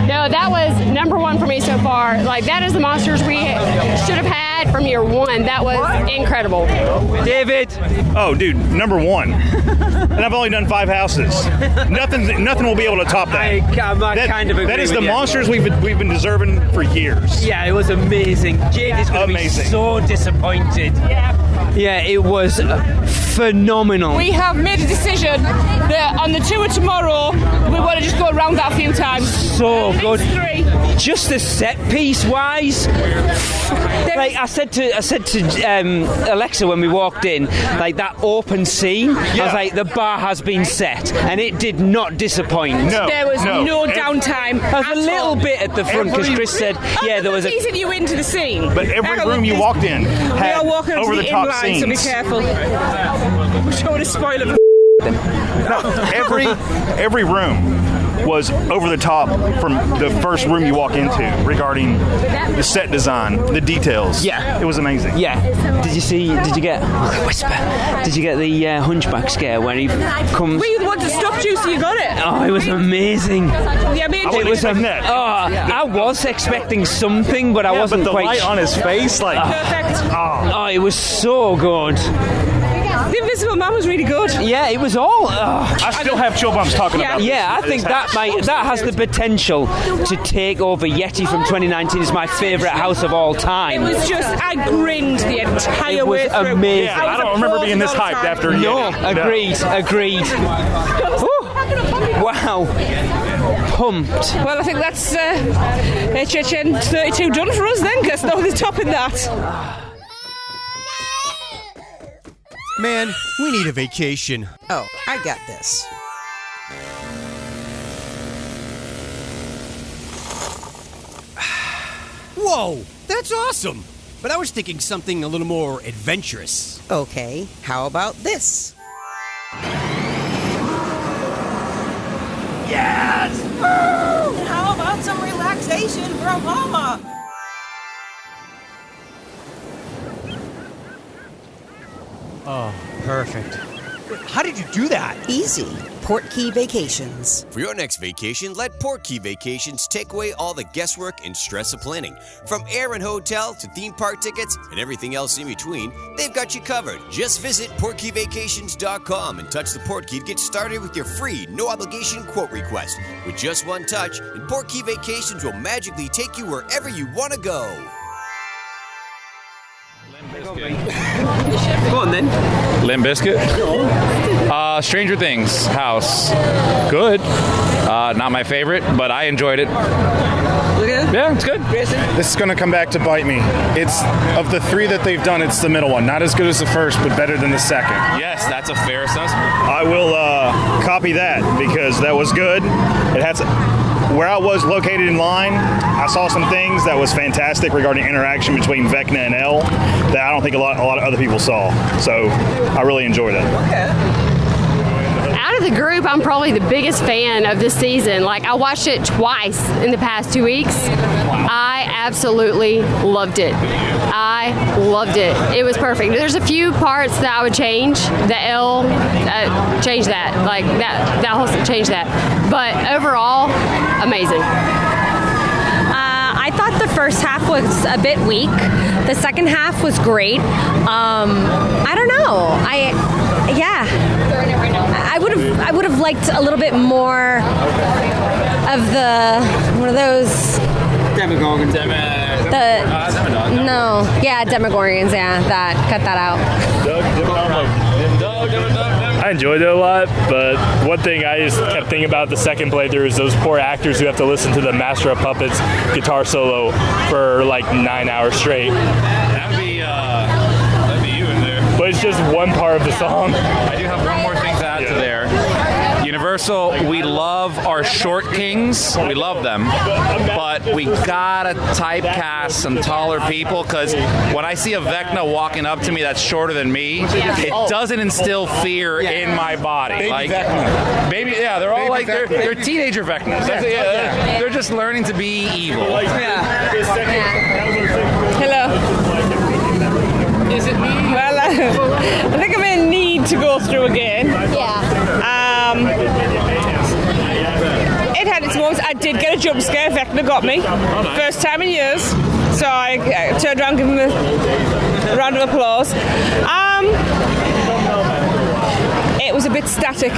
No, that was number 1 for me so far. Like, that is the monsters we should have had from year 1. That was incredible. David? Oh, dude, number 1. And I've only done 5 houses. Nothing will be able to top that. I kind of agree That is with the you. monsters we've been deserving for years. Yeah, it was amazing. Jade is going to be so disappointed. Yeah, it was phenomenal. We have made a decision that on the tour tomorrow, we want to just go around that a few times. So good. 3. Just the set piece wise, like I said to Alexa when we walked in, like that open scene, I was like, the bar has been set, and it did not disappoint. There was no downtime. There was a little bit at the front because Chris said, there was teasing you into the scene. But every room you walked in had over-the-top scenes. So be careful. We don't want to spoil it. No, every room was over the top from the first room you walk into regarding the set design, the details. Yeah. It was amazing. Yeah. Did you get the hunchback scare when he comes? We were the ones that stopped you, so you got it. Oh, it was amazing. Yeah, me and It was I was expecting something, but I wasn't but the quite. light on his face, like perfect. Oh, it was so good. The Invisible Man was really good. Yeah, it was all. I still have chill bumps talking about this. Yeah, I think that has the potential to take over Yeti from 2019 as my favourite house of all time. It was just, I grinned the entire way through. Amazing. Yeah, I don't remember being this hyped after No, Yeti. agreed. Wow. Pumped. Well, I think that's HHN 32 done for us then, because nobody's topping that. Man, we need a vacation. Oh, I got this. Whoa, that's awesome! But I was thinking something a little more adventurous. Okay, how about this? vacation from mama. Oh, perfect. How did you do that? Easy. PortKey Vacations. For your next vacation, let PortKey Vacations take away all the guesswork and stress of planning. From air and hotel to theme park tickets and everything else in between, they've got you covered. Just visit PortKeyVacations.com and touch the PortKey to get started with your free, no-obligation quote request. With just one touch, and PortKey Vacations will magically take you wherever you want to go. Go on then. Limp Bizkit. Stranger Things house. Good. Not my favorite, but I enjoyed it. Yeah, it's good. This is going to come back to bite me. It's of the three that they've done, it's the middle one. Not as good as the first, but better than the second. Yes, that's a fair assessment. I will copy that because that was good. It had where I was located in line, I saw some things that was fantastic regarding interaction between Vecna and Elle that I don't think a lot of other people saw. So I really enjoyed it. Okay. Out of the group, I'm probably the biggest fan of this season. Like, I watched it twice in the past 2 weeks. I absolutely loved it. I loved it. It was perfect. There's a few parts that I would change. The L, change that. Like, that whole change that. But overall, amazing. I thought the first half was a bit weak. The second half was great. I don't know. I would have liked a little bit more of the one of those Demogorgons. Demogorgons. Yeah, that cut that out. I enjoyed it a lot, but one thing I just kept thinking about the second playthrough is those poor actors who have to listen to the Master of Puppets guitar solo for like 9 hours straight. That'd be you in there. But it's just one part of the song. I do have one more thing to add to there. Universal, we love our short kings. We love them. But we gotta typecast some taller people, because when I see a Vecna walking up to me that's shorter than me, it doesn't instill fear in my body. Baby Vecna. Baby, yeah, they're all like, they're teenager Vecnas. They're just learning to be evil. Hello. Is it me? Well, I think I'm in need to go through again. Yeah. It had its moments. I did get a jump scare. Vecna got me. First time in years. So I turned around, gave him a round of applause. It was a bit static.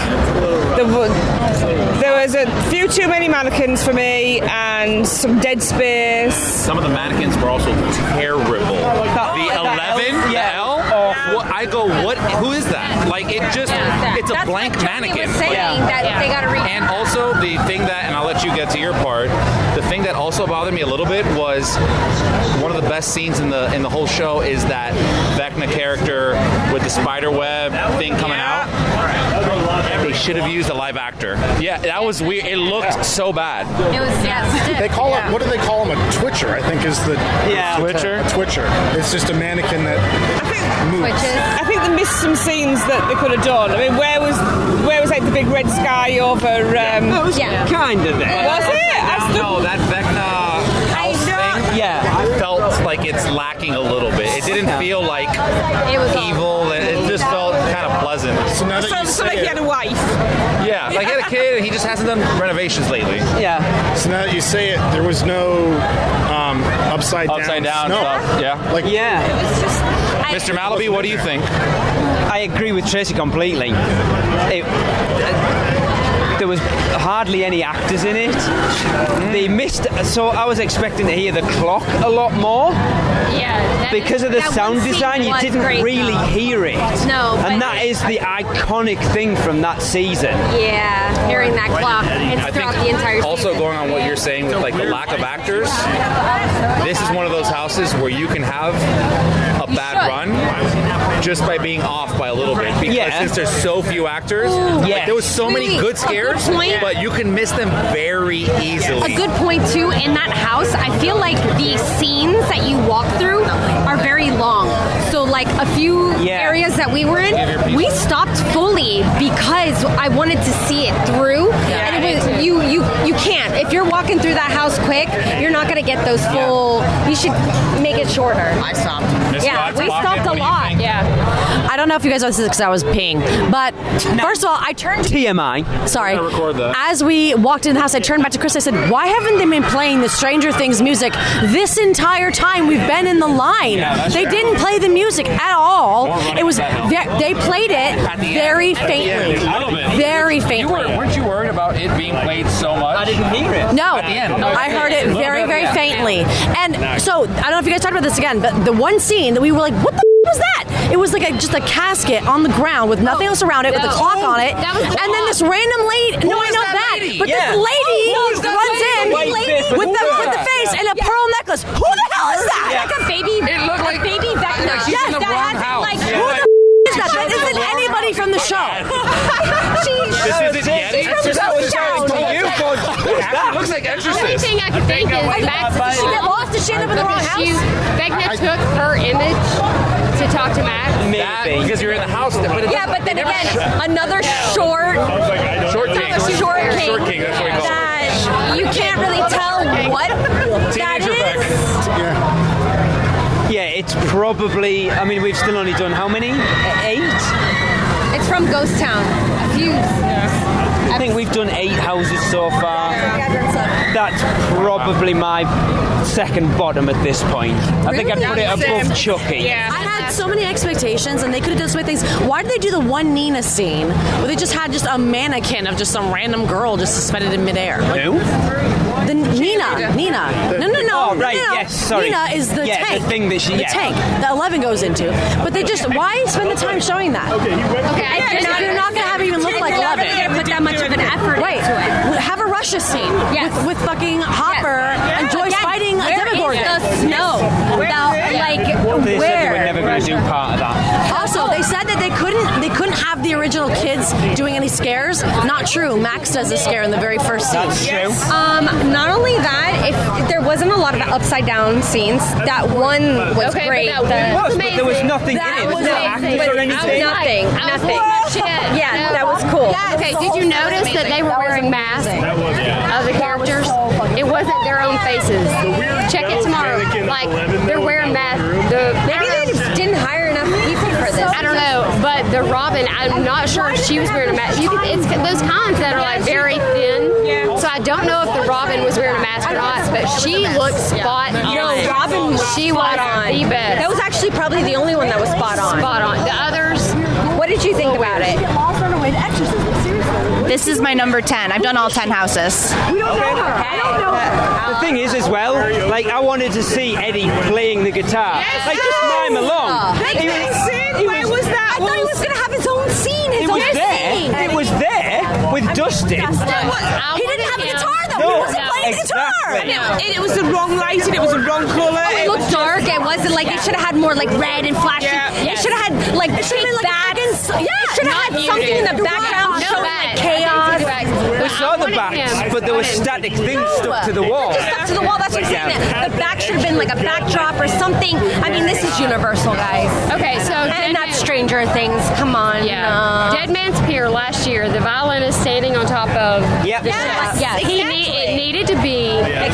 There was a few too many mannequins for me and some dead space. Some of the mannequins were also terrible. The 11, the L. I go, who is that? Like, it's a blank mannequin. That they got to read. And also the thing that, and I'll let you get to your part, the thing that also bothered me a little bit was one of the best scenes in the whole show is that Vecna character with the spider web thing coming out. They should have used a live actor. Yeah, that was weird. It looked so bad. It was, They call it, what do they call him? A twitcher, I think is the Twitcher. A twitcher. It's just a mannequin that moves. I think they missed some scenes that they could have done. I mean, where was like the big red sky over? That was kind of there. Was it? No, that Vecna house thing. Yeah. I felt like it's lacking a little bit. It didn't feel like it was evil. It just felt kind of pleasant. So now that So like he had a wife. Yeah, like he had a kid and he just hasn't done renovations lately. Yeah. So now that you say it, there was no upside down stuff. Yeah. Like Mr. Malaby, what do you think? I agree with Tracy completely. There was hardly any actors in it. They missed, so I was expecting to hear the clock a lot more. Yeah. Because of the sound design, you didn't really hear it. No. And that is the iconic thing from that season. Yeah, hearing that clock. It's throughout the entire season. Also going on what you're saying with like the lack of actors, this is one of those houses where you can have a bad run just by being off by a little bit. Because since there's so few actors, like, there was so many good scares, but you can miss them very easily. A good point too, in that house, I feel like the scenes that you walk through are very long. So like a few areas that we were in, we stopped fully because I wanted to see it through. And it was you can't. If you're walking through that house quick, you're not gonna get those full. You should make it shorter. I stopped. Yeah, we stopped a lot. Yeah. I don't know if you guys know this because I was peeing, but first of all, I turned TMI. Sorry. I'm gonna record that. As we walked in the house, I turned back to Chris. I said, "Why haven't they been playing the Stranger Things music this entire time we've been in the line? They didn't play the music at all. It was they played it very faintly, very faintly. Weren't you worried about it being played so much? I didn't hear it. No, at the end. I heard it very, very faintly. And so I don't know if you guys talked about this again, but the one scene that we were like, "What the was that?" It was like just a casket on the ground with nothing else around it, with a clock on it, and then this random lady. No, I know that, but this lady runs in with the face and a pearl necklace. Who the hell is that? Like a baby. It looked like baby Vecna. Like she's in the wrong house. Like who the is that? That isn't anybody from the show. This isn't Yeti. It looks like Exorcist. The only thing I could think is Max. Did she get lost? Did she end up in the wrong house? Vecna took her image to talk to Max. Maybe. Because you're in the house. But then again, another short king. Short king. That's what he calls it. That you can't really tell what that is. Yeah, it's probably. I mean, we've still only done how many? 8. It's from Ghost Town. A few. I think we've done 8 houses so far. That's probably my second bottom at this point. I think I'd put it above Chucky. Yeah. I had so many expectations, and they could have done so many things. Why did they do the one Nina scene where they just had just a mannequin of just some random girl just suspended in midair? Like, who? The Nina. No. Oh, right, no. yes, sorry. Nina is the tank. The thing that the tank that 11 goes into. But they just, why spend the time showing that? Okay, if you're not going to have it even look like 11. You're going to put that much of an effort Wait, into it. have a Russia scene with fucking Hopper and Joyce fighting a Demogorgon. The snow. They said they were never going to do part of that. Also, they said that they couldn't have the original kids doing any scares. Not true. Max does a scare in the very first scene. That's true. Not only that, if there wasn't a lot of upside down scenes, that one was great. But there was nothing in it. was No actors or anything. Nothing. Yeah, that was cool. Okay, did you notice that they were wearing masks of the characters? It wasn't their own faces. Check it tomorrow. Like, they're wearing masks. Maybe they just didn't hire enough people for this. I don't know, but the Robin, I'm not sure if she was wearing a mask. It's those cons that are like very thin. So I don't know if the Robin was wearing a mask or not, but she looked spot on. No, Robin was she spot was on. the best. That was actually probably the only one that was spot on. Spot on. The others. What did you think about it? This is my number 10. I've done all 10 houses. We don't know her. I don't know her. The thing is, as well, like I wanted to see Eddie playing the guitar. Like just mime along. Why was that? I thought he was going to have his own scene. It was there. It was there with Dustin. He didn't have a guitar though. No, He wasn't playing the guitar. exactly. It was the wrong lighting. It was the wrong colour. It looked dark. It wasn't like it should have had more like red and flashing. It should have had like big bats. It should have had something in the background showing like chaos. We saw the backs, but there were static things stuck to the wall. Just stuck to the wall. That's what I'm saying. The back should have been like a backdrop or something. I mean, this is Universal, guys. Okay, so and that's Stranger Things. Come on. Yeah. Dead Man's Pier last year, the violinist standing on top of the ship. Yes. It needed to be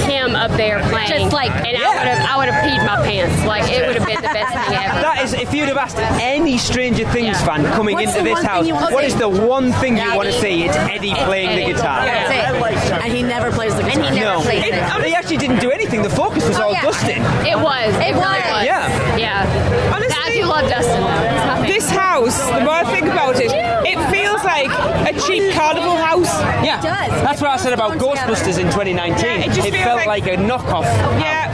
him up there playing. Just like, and I would have peed my pants. Like, it would have been the best thing ever. That is, if you'd have asked any Stranger Things fan coming into this house, what is the one thing you want to see? It's Eddie playing the guitar. And he never plays the guitar. No. They actually didn't do anything. The focus was all Dustin. It was. It really was. Yeah. Yeah. Honestly, I do love Dustin, though. This house, the more I think about it, it feels like a cheap carnival house. Yeah. It does. That's what I said about Ghostbusters in 2019. Yeah, it just it feels felt like a knockoff. Yeah.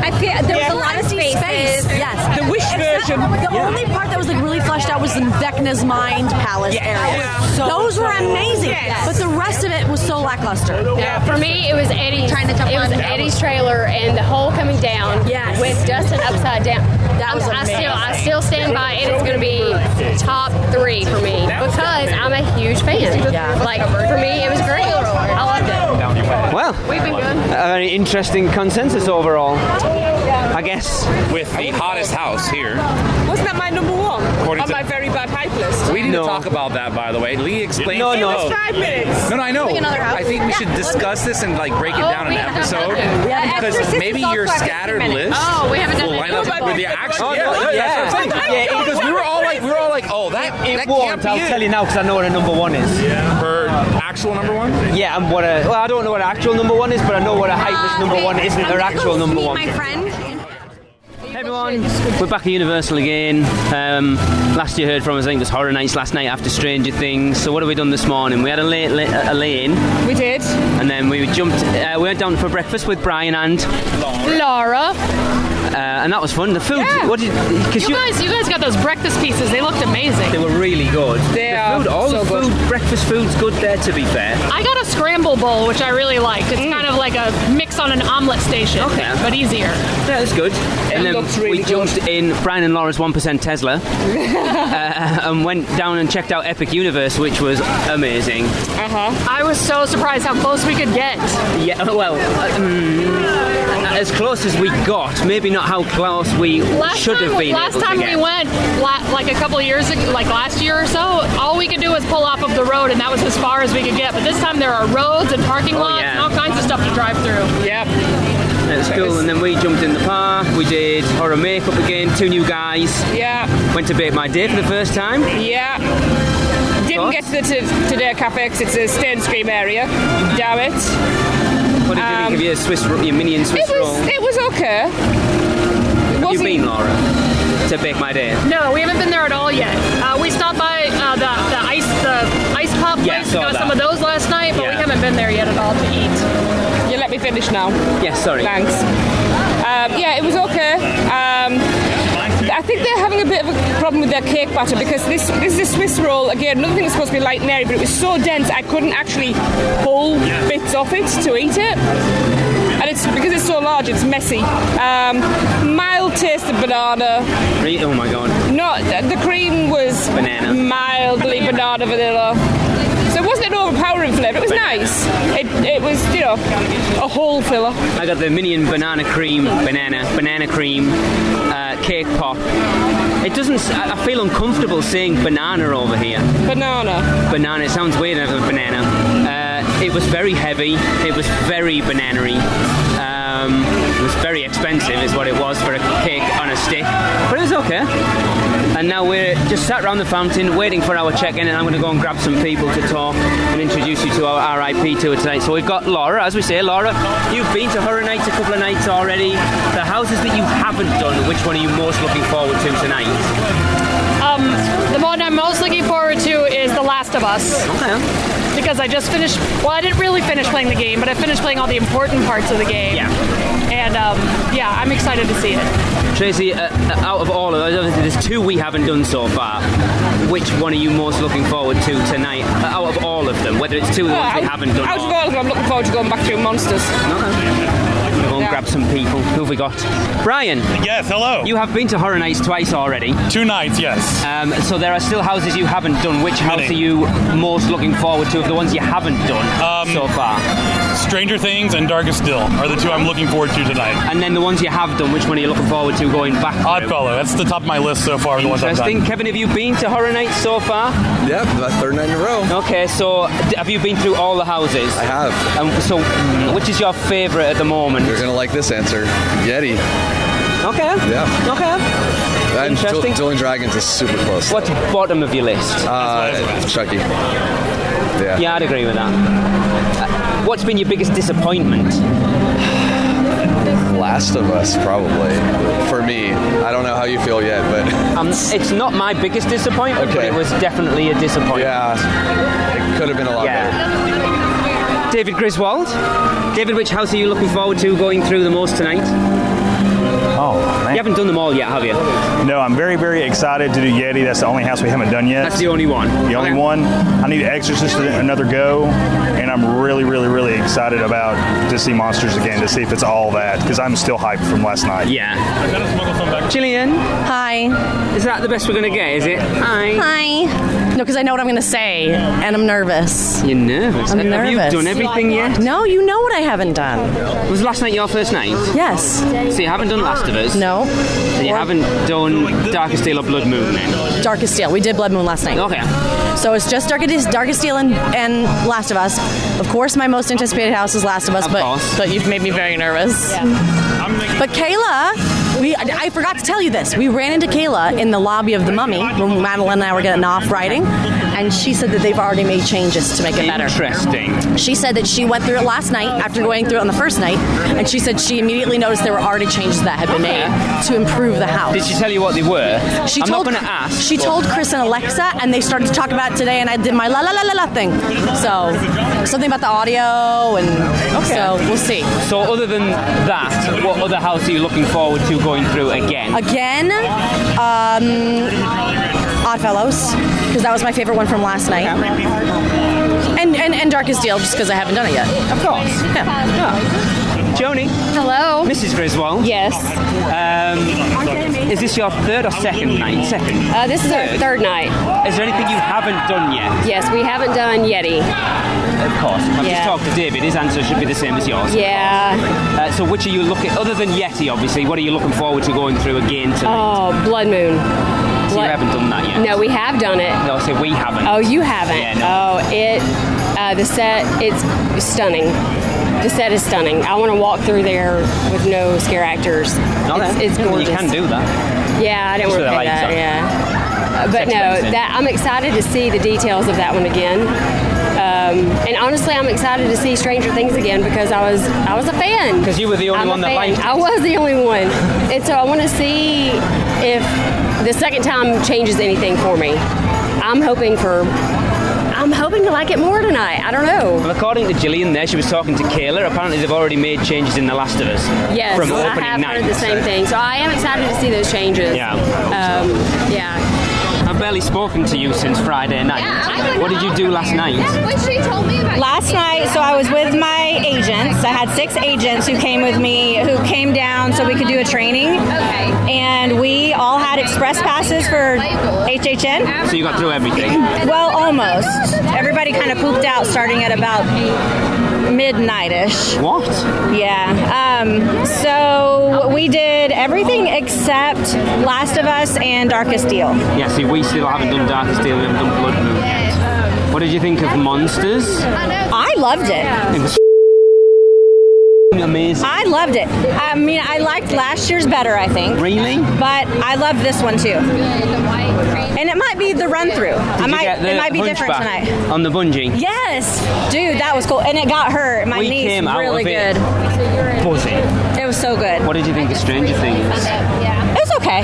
I feel there was a lot of spaces. Yes. The Wish version. The only part that was like really fleshed out was in Vecna's Mind Palace area. Those were amazing. But the rest of it was so lackluster. Yeah, for me, it was Eddie's. Eddie's trailer and the hole coming down with Dustin upside down. I still stand by it. It's going to be top 3 for me because I'm a huge fan. Like, for me, it was great. I loved it. Well, Well, we've been good. A very interesting consensus overall, I guess. With the hottest house here. Wasn't that my number one According on to- my very bad hype list? We need to talk about that, by the way. Lee explained. It was 5 minutes. No, I know. Like another house. I think we should discuss this and break it down in an episode because maybe your scattered list we haven't done will it. line up with your actual. Because we were all like, oh, that it can't won't. be I'll it. tell you now because I know what a number one is. Her actual number one? Yeah, and I don't know what an actual number one is, but I know what a hype list number one isn't her actual number one. My friend. Hey everyone, we're back at Universal again. Last you heard from us, I think it was Horror Nights last night after Stranger Things. So what have we done this morning? We had a lane. We did. And then we went down for breakfast with Brian and Laura. And that was fun. The food. Yeah. What did? You guys got those breakfast pieces. They looked amazing. They were really good. All so the food, good. breakfast food's good there. To be fair. I got a scramble bowl, which I really liked. It's kind of like a mix on an omelette station, but easier. Yeah, that's good. And then we jumped in Brian and Laura's 1% Tesla and went down and checked out Epic Universe, which was amazing. I was so surprised how close we could get. Yeah, well, as close as we got. Maybe not how close we should have been. Last time we went, like a couple of years ago, like last year or so, all we could do was pull off of the road, and that was as far as we could get. But this time there are roads and parking lots and all kinds of stuff to drive through. Yep. It's cool. And then we jumped in the park. We did horror makeup again. 2 new guys. Yeah. Went to Bake My Day for the first time. Yeah. Didn't get to the Today Cafe because it's a Stay and Scream area. Damn it. What did you think of your Minion Swiss roll? It was okay. Have you been, Laura, to Bake My Day? No, we haven't been there at all yet. We stopped by the ice pop place. We got some of those last night, but we haven't been there yet at all to eat. You let me finish now. Yes, sorry. Thanks. It was okay. I think they're having a bit of a problem with their cake batter because this is a Swiss roll. Again, another thing that's supposed to be light and airy, but it was so dense I couldn't actually pull bits off it to eat it. And it's because it's so large, it's messy. Mild taste of banana. Oh my god. No, the cream was banana. Mildly banana vanilla. So it wasn't an overpowering flavour. It was nice. It was, a whole filler. I got the Minion banana cream cake pop. It doesn't. I feel uncomfortable saying banana over here. Banana. It sounds weird as a banana. It was very heavy. It was very banana-y. It was very expensive, is what it was for a cake on a stick. But it was okay. And now we're just sat around the fountain waiting for our check-in, and I'm going to go and grab some people to talk and introduce you to our RIP tour tonight. So we've got Laura, as we say. Laura, you've been to Horror Nights a couple of nights already. The houses that you haven't done, which one are you most looking forward to tonight? The one I'm most looking forward to is The Last of Us. Okay. Because I just finished, I didn't really finish playing the game, but I finished playing all the important parts of the game. Yeah. And I'm excited to see it. Tracy, out of all of those, there's 2 we haven't done so far. Which one are you most looking forward to tonight? Out of all of them, whether it's 2 of the ones we haven't done. Out of all of them, I'm looking forward to going back through Monsters. I'm going to go and grab some people. Who have we got? Brian. Yes, hello. You have been to Horror Nights twice already. 2 nights, yes. So there are still houses you haven't done. Which house are you most looking forward to of the ones you haven't done so far? Stranger Things and Darkest Still are the 2 I'm looking forward to tonight. And then the ones you have done, which one are you looking forward to going back to? Oddfellow. That's the top of my list so far. The ones I've done. Kevin, have you been to Horror Nights so far? Yep, my 3rd night in a row. Okay, so have you been through all the houses? I have. So which is your favourite at the moment? You're going to like this answer. Yeti. Okay. Yeah. Okay. And Interesting. Dueling Dragons is super close. What's bottom of your list? Chucky. Yeah. Yeah, I'd agree with that. What's been your biggest disappointment? Last of Us, probably. For me. I don't know how you feel yet, but... it's not my biggest disappointment, but it was definitely a disappointment. Yeah. It could have been a lot better. David Griswold. David, which house are you looking forward to going through the most tonight? Oh, man. You haven't done them all yet, have you? No, I'm very, very excited to do Yeti. That's the only house we haven't done yet. That's the only one? The only one. I need Exorcist another go, and I'm really, really, really excited about to see Monsters again, to see if it's all that, because I'm still hyped from last night. Yeah. Gillian? Hi. Is that the best we're going to get, is it? Hi. Hi. No, because I know what I'm going to say, and I'm nervous. You're nervous? I'm Have nervous. you done everything yet? No, you know what I haven't done. Was last night your first night? Yes. So you haven't done Last of Us? No. And you haven't done Darkest Steel or Blood Moon then? Darkest Steel. We did Blood Moon last night. Okay. So it's just Darkest Steel and Last of Us. Of course, my most anticipated house is Last of Us, but you've made me very nervous. Yeah. But Kayla, I forgot to tell you this. We ran into Kayla in the lobby of the Mummy when Madeline and I were getting off riding, and she said that they've already made changes to make it better. Interesting. She said that she went through it last night after going through it on the first night, and she said she immediately noticed there were already changes that had been made to improve the house. Did she tell you what they were? I'm not going to ask. She told Chris and Alexa, and they started to talk about it today, and I did my la la la la la thing. So something about the audio, and so we'll see. So other than that, what other house are you looking forward to going through again? Oddfellows, because that was my favorite one from last night. And Darkest Steel, just because I haven't done it yet. Of course. Yeah. Joni. Hello. Mrs. Griswold. Yes. Is this your third or second night? Second. This is our third night. Is there anything you haven't done yet? Yes, we haven't done Yeti. Of course. I've just talked to David. His answer should be the same as yours. Yeah. So which are you looking, other than Yeti, obviously, what are you looking forward to going through again tonight? Oh, Blood Moon. So you haven't done that yet? No, we have done it. No, so we haven't. Oh, you haven't? Yeah, no. The set, it's stunning. The set is stunning. I want to walk through there with no scare actors. It's gorgeous. You can do that. Yeah, I didn't want to pay that. Yeah, but no, I'm excited to see the details of that one again. And honestly, I'm excited to see Stranger Things again because I was a fan. Because you were the only one that liked it. I was the only one, and so I want to see if the second time changes anything for me. I'm hoping to like it more tonight. I don't know. Well, according to Gillian there, she was talking to Kayla. Apparently they've already made changes in The Last of Us. Yes, from I opening have night. heard the same thing. So I am excited to see those changes. Yeah. Yeah. I've barely spoken to you since Friday night. What did you do last night? What she told me about last night, so I was with my agents. I had 6 agents who came with me, who came down so we could do a training. Okay. And we all had express passes for HHN. So you got through everything? Well, almost. Everybody kind of pooped out starting at about midnight-ish. What? Yeah. So we did everything except Last of Us and Darkest Steel. Yeah, see, we still haven't done Darkest Steel, we haven't done Blood Moon yet. What did you think of Monsters? I loved it. It was amazing. I loved it. I mean, I liked last year's better, I think. Really? But I love this one too. And it might be the run-through. It might be different tonight. On the bungee? Yes. Dude, that was cool. And it got hurt. My knee's really good. Buzzing. It was so good. What did you think of Stranger Things? It was okay.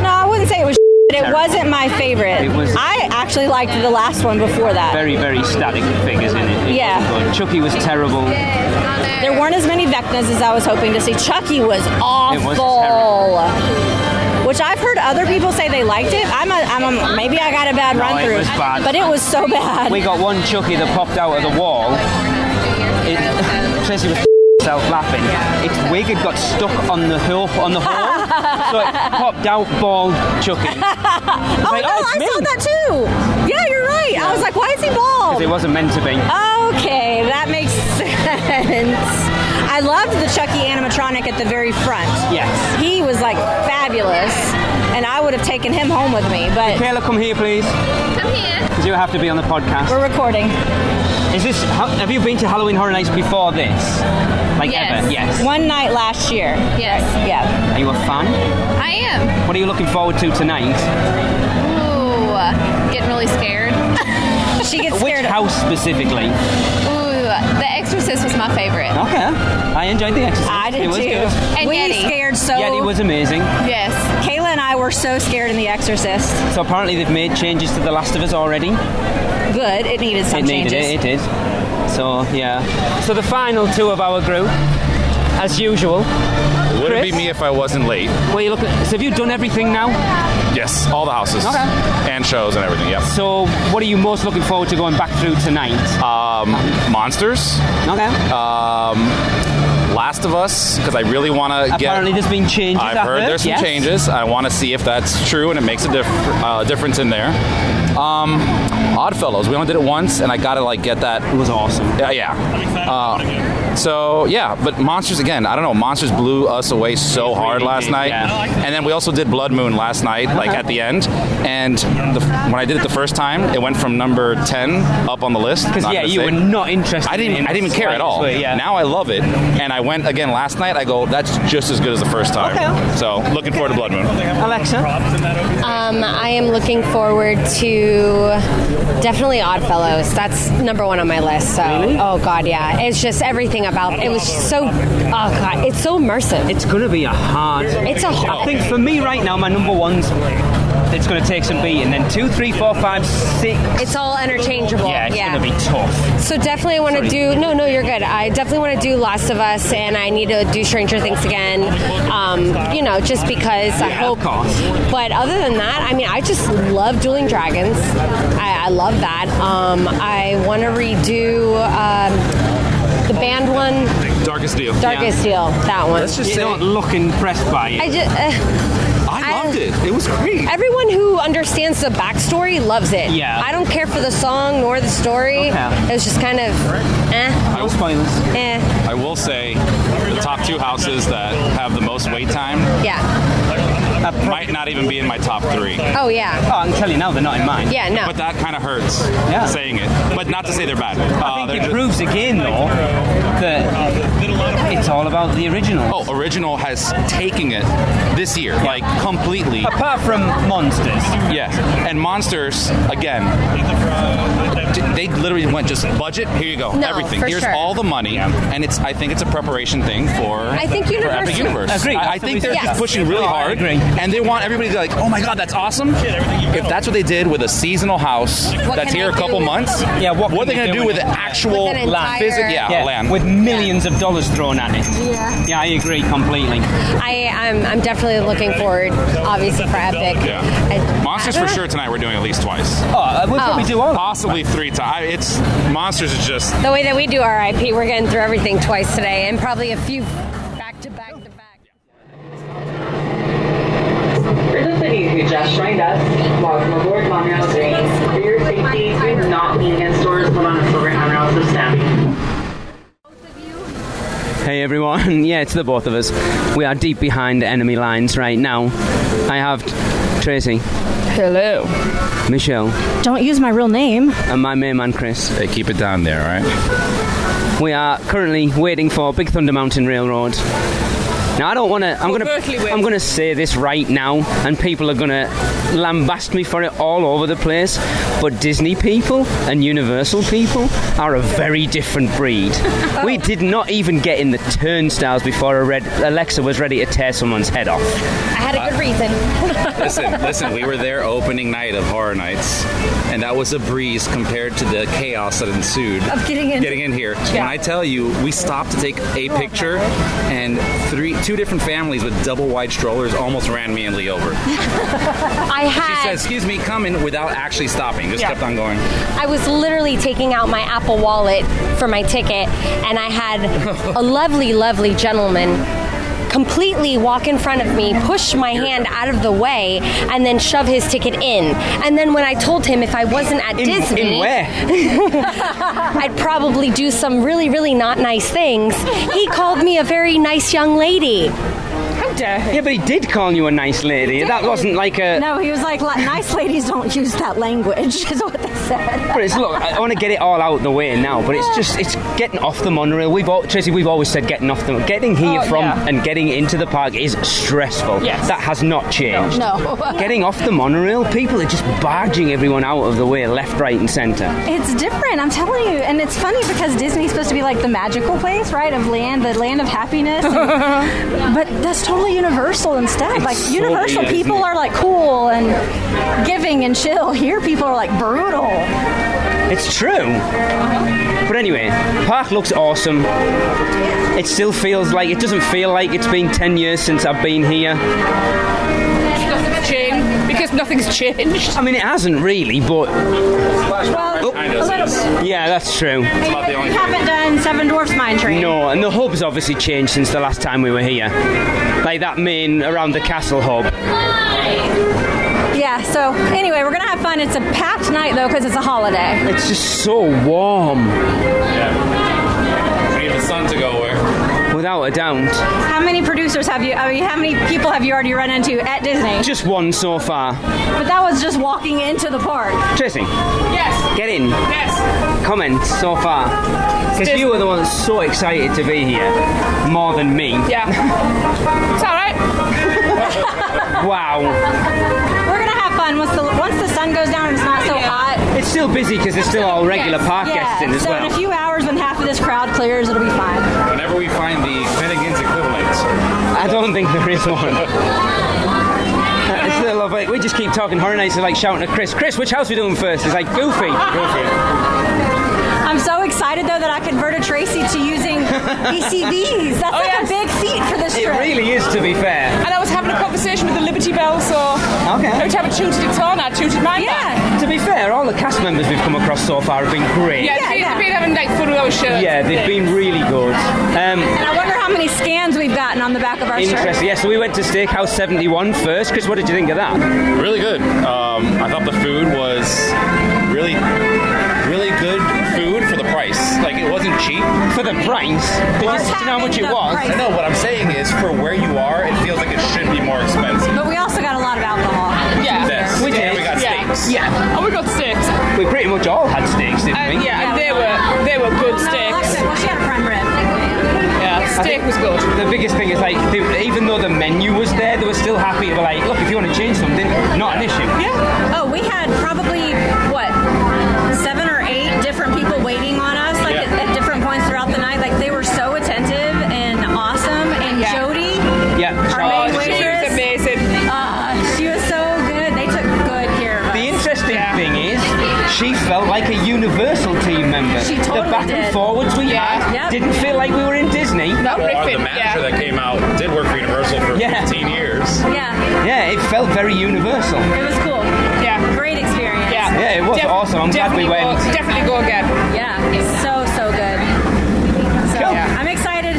No, I wouldn't say it was but it wasn't my favorite. I actually liked the last one before that. Very, very static figures in it. Yeah. Chucky was terrible. There weren't as many Vecnas as I was hoping to see. Chucky was awful. It was terrible. Which I've heard other people say they liked it. Maybe I got a bad run through. It was bad. But it was so bad. We got one Chucky that popped out of the wall. Tracy was laughing. Its wig had got stuck on the hole, so it popped out bald Chucky. I saw that too. Yeah, you're right. I was like, why is he bald? Because it wasn't meant to be. Okay, that makes sense. I loved the Chucky animatronic at the very front. Yes. He was like fabulous, and I would have taken him home with me. But Kayla, come here, please. I'm here. Because you have to be on the podcast. We're recording. Have you been to Halloween Horror Nights before this? Yes. Ever? Yes. One night last year. Yes. Yeah. Are you a fan? I am. What are you looking forward to tonight? Ooh, getting really scared. She gets scared. Which house specifically? Ooh, The Exorcist was my favorite. Okay. I enjoyed The Exorcist. I did it was too. Good. And we scared so. Yeti was amazing. Yes. Kayla and I were so scared in The Exorcist. So apparently they've made changes to The Last of Us already. Good. It needed some changes. It did. So, yeah. So the final two of our group, as usual. It wouldn't be me if I wasn't late. So have you done everything now? Yes, all the houses. Okay. And shows and everything, yep. So what are you most looking forward to going back through tonight? Monsters. Okay. Last of Us, because I really want to get... Apparently there's been changes. I've heard there's some changes. I want to see if that's true and it makes a difference in there. Oddfellows, we only did it once, and I got to get that. It was awesome. But Monsters, again, I don't know, Monsters blew us away so hard last night. Yeah. And then we also did Blood Moon last night, at the end. And when I did it the first time, it went from number 10 up on the list. Because, you were not interested. I didn't even care at all. Yeah. Now I love it. And I went again last night. I go, that's just as good as the first time. Okay. So, looking forward to Blood Moon. Alexa? I am looking forward to definitely Oddfellows. That's number 1 on my list. So, Really? Oh God, yeah. It's just everything about it was so. Oh God, it's so immersive. It's going to be a hard. I think for me right now, my number 1's. It's going to take some beating. Then 2, 3, 4, 5, 6. It's all interchangeable. Yeah, it's going to be tough. So definitely I want to do. No, you're good. I definitely want to do Last of Us, and I need to do Stranger Things again. Just because I hope. Of course. But other than that, I mean, I just love Dueling Dragons. I love that. I want to redo the band one. Darkest Deal. That one. Let's just don't look impressed by it. I loved it. It was great. Everyone who understands the backstory loves it. Yeah. I don't care for the song nor the story. Okay. It was just kind of, No spoilers. I will say the top 2 houses that have the most wait time. Yeah. Might not even be in my top 3. Oh yeah. Oh, I can tell you now, they're not in mine. Yeah, no. But that kind of hurts saying it. But not to say they're bad. I think it proves again, though, that it's all about the original. Oh, original has taken it this year, completely. Apart from Monsters. Yes. And Monsters, again, they literally went just budget, here you go, everything. Here's all the money. And I think it's a preparation thing for Epic Universe. Agreed. I think they're just pushing really hard. And they want everybody to be like, oh my God, that's awesome. If that's what they did with a seasonal house that's here a couple months, what are they going to do with the actual land? Land. With millions of dollars thrown at it. Yeah, I agree completely. I'm definitely looking forward, obviously, for Epic. Yeah. Monsters for sure tonight we're doing at least twice. We'll probably do all. Possibly 3 times. Monsters is just... The way that we do RIP, we're getting through everything twice today, and probably a few back-to-back. For those of you who just joined us, welcome aboard Monorail Train. For your safety, we will not be in stores, but on a silver handrails of stabbing. Hey everyone, it's the both of us. We are deep behind enemy lines right now. I have Tracy. Hello. Michelle. Don't use my real name. And my main man Chris. Hey, keep it down there, all right? We are currently waiting for Big Thunder Mountain Railroad. Now I don't want to. I'm going to say this right now, and people are going to lambast me for it all over the place. But Disney people and Universal people are a very different breed. We did not even get in the turnstiles before Alexa was ready to tear someone's head off. I had a good reason. Listen. We were there opening night of Horror Nights, and that was a breeze compared to the chaos that ensued of getting in here. Yeah. When I tell you, we stopped to take a picture, and 2 different families with double wide strollers almost ran me and Lee over. She said, "Excuse me, come in," without actually stopping. Just kept on going. I was literally taking out my Apple Wallet for my ticket, and I had a lovely, lovely gentleman completely walk in front of me, push my hand out of the way, and then shove his ticket in. And then when I told him if I wasn't at Disney, in where? I'd probably do some really, really not nice things, he called me a very nice young lady. Yeah, but he did call you a nice lady. That wasn't like a... No, he was like, nice ladies don't use that language, is what they said. But look, I want to get it all out the way now, but it's getting off the monorail. Tracy, we've always said getting here and getting into the park is stressful. Yes. That has not changed. No. Getting off the monorail, people are just barging everyone out of the way, left, right, and centre. It's different, I'm telling you. And it's funny because Disney's supposed to be like the magical place, right, of the land of happiness. But that's totally Universal instead. It's like so Universal weird, people are like cool and giving and chill. Here people are like brutal. It's true. But anyway, park looks awesome. It still feels like, it doesn't feel like it's been 10 years since I've been here. Chain, because because nothing's changed. I mean, it hasn't really, but... Well, a little. Yeah, that's true. And you haven't done Seven Dwarfs Mine Train. No, and the hub's obviously changed since the last time we were here. Like that main around the castle hub. Yeah, so anyway, we're going to have fun. It's a packed night, though, because it's a holiday. It's just so warm. Yeah. We need the sun to go where? Without a doubt. How many producers have you, how many people have you already run into at Disney? Just one so far. But that was just walking into the park. Tracy. Yes. Get in. Yes. Comment so far. Because you were the one that's so excited to be here. More than me. Yeah. It's all right. Wow. We're going to have fun once the sun goes down and it's not so hot. It's still busy because there's still all regular park guests in as well. So in a few hours when half of this crowd clears, it'll be fine. Whenever we find the Finnegan's equivalent. I don't think there is one. It's still lovely. We just keep talking Horror Nights, like shouting at Chris, which house are we doing first? He's like, Goofy. I'm so excited, though, that I converted Tracy to using ECVs. That's a big feat for this trip. It really is, to be fair. And I was having a conversation with the Liberty Bell, so okay. every time I tooted its horn, I tooted mine back. To be fair, all the cast members we've come across so far have been great. Yeah, they've been having like fun with our shirts. Yeah, they've been really good. And I wonder how many scans we've gotten on the back of our shirts. Interesting. Yeah, so we went to Steakhouse 71 first. Chris, what did you think of that? Really good. I thought the food was really good food for the price. Like, it wasn't cheap. For the price? Do you know how much it was? I know. What I'm saying is, for where you are, it feels like it should be more expensive. But we also got a lot of alcohol. Yeah. Yes. We did. And we got steaks. Yeah. Oh, we got steaks. We pretty much all had steaks, didn't we? Yeah, and they were good steaks. Well, she had a prime rib. Yeah, steak was good. The biggest thing is, like, even though the menu was there, they were still happy to be like, look, if you want to change something, not an issue. Yeah. Oh, we had probably, 7 or 8 different people waiting on us, like at different points throughout the night. Like, they were so attentive and awesome. And Jody, our main waitress, she was amazing. She was so good. They took good care of us. The interesting thing is, she felt like a Universal team member. She totally the back and forwards we had didn't feel like we were in Disney. No, the manager that came out did work for Universal for 15 years. Yeah, it felt very Universal. It was cool. Yeah. Great experience. Yeah, it was awesome. I'm glad we went. Definitely go again. Yeah, so good. So I'm excited.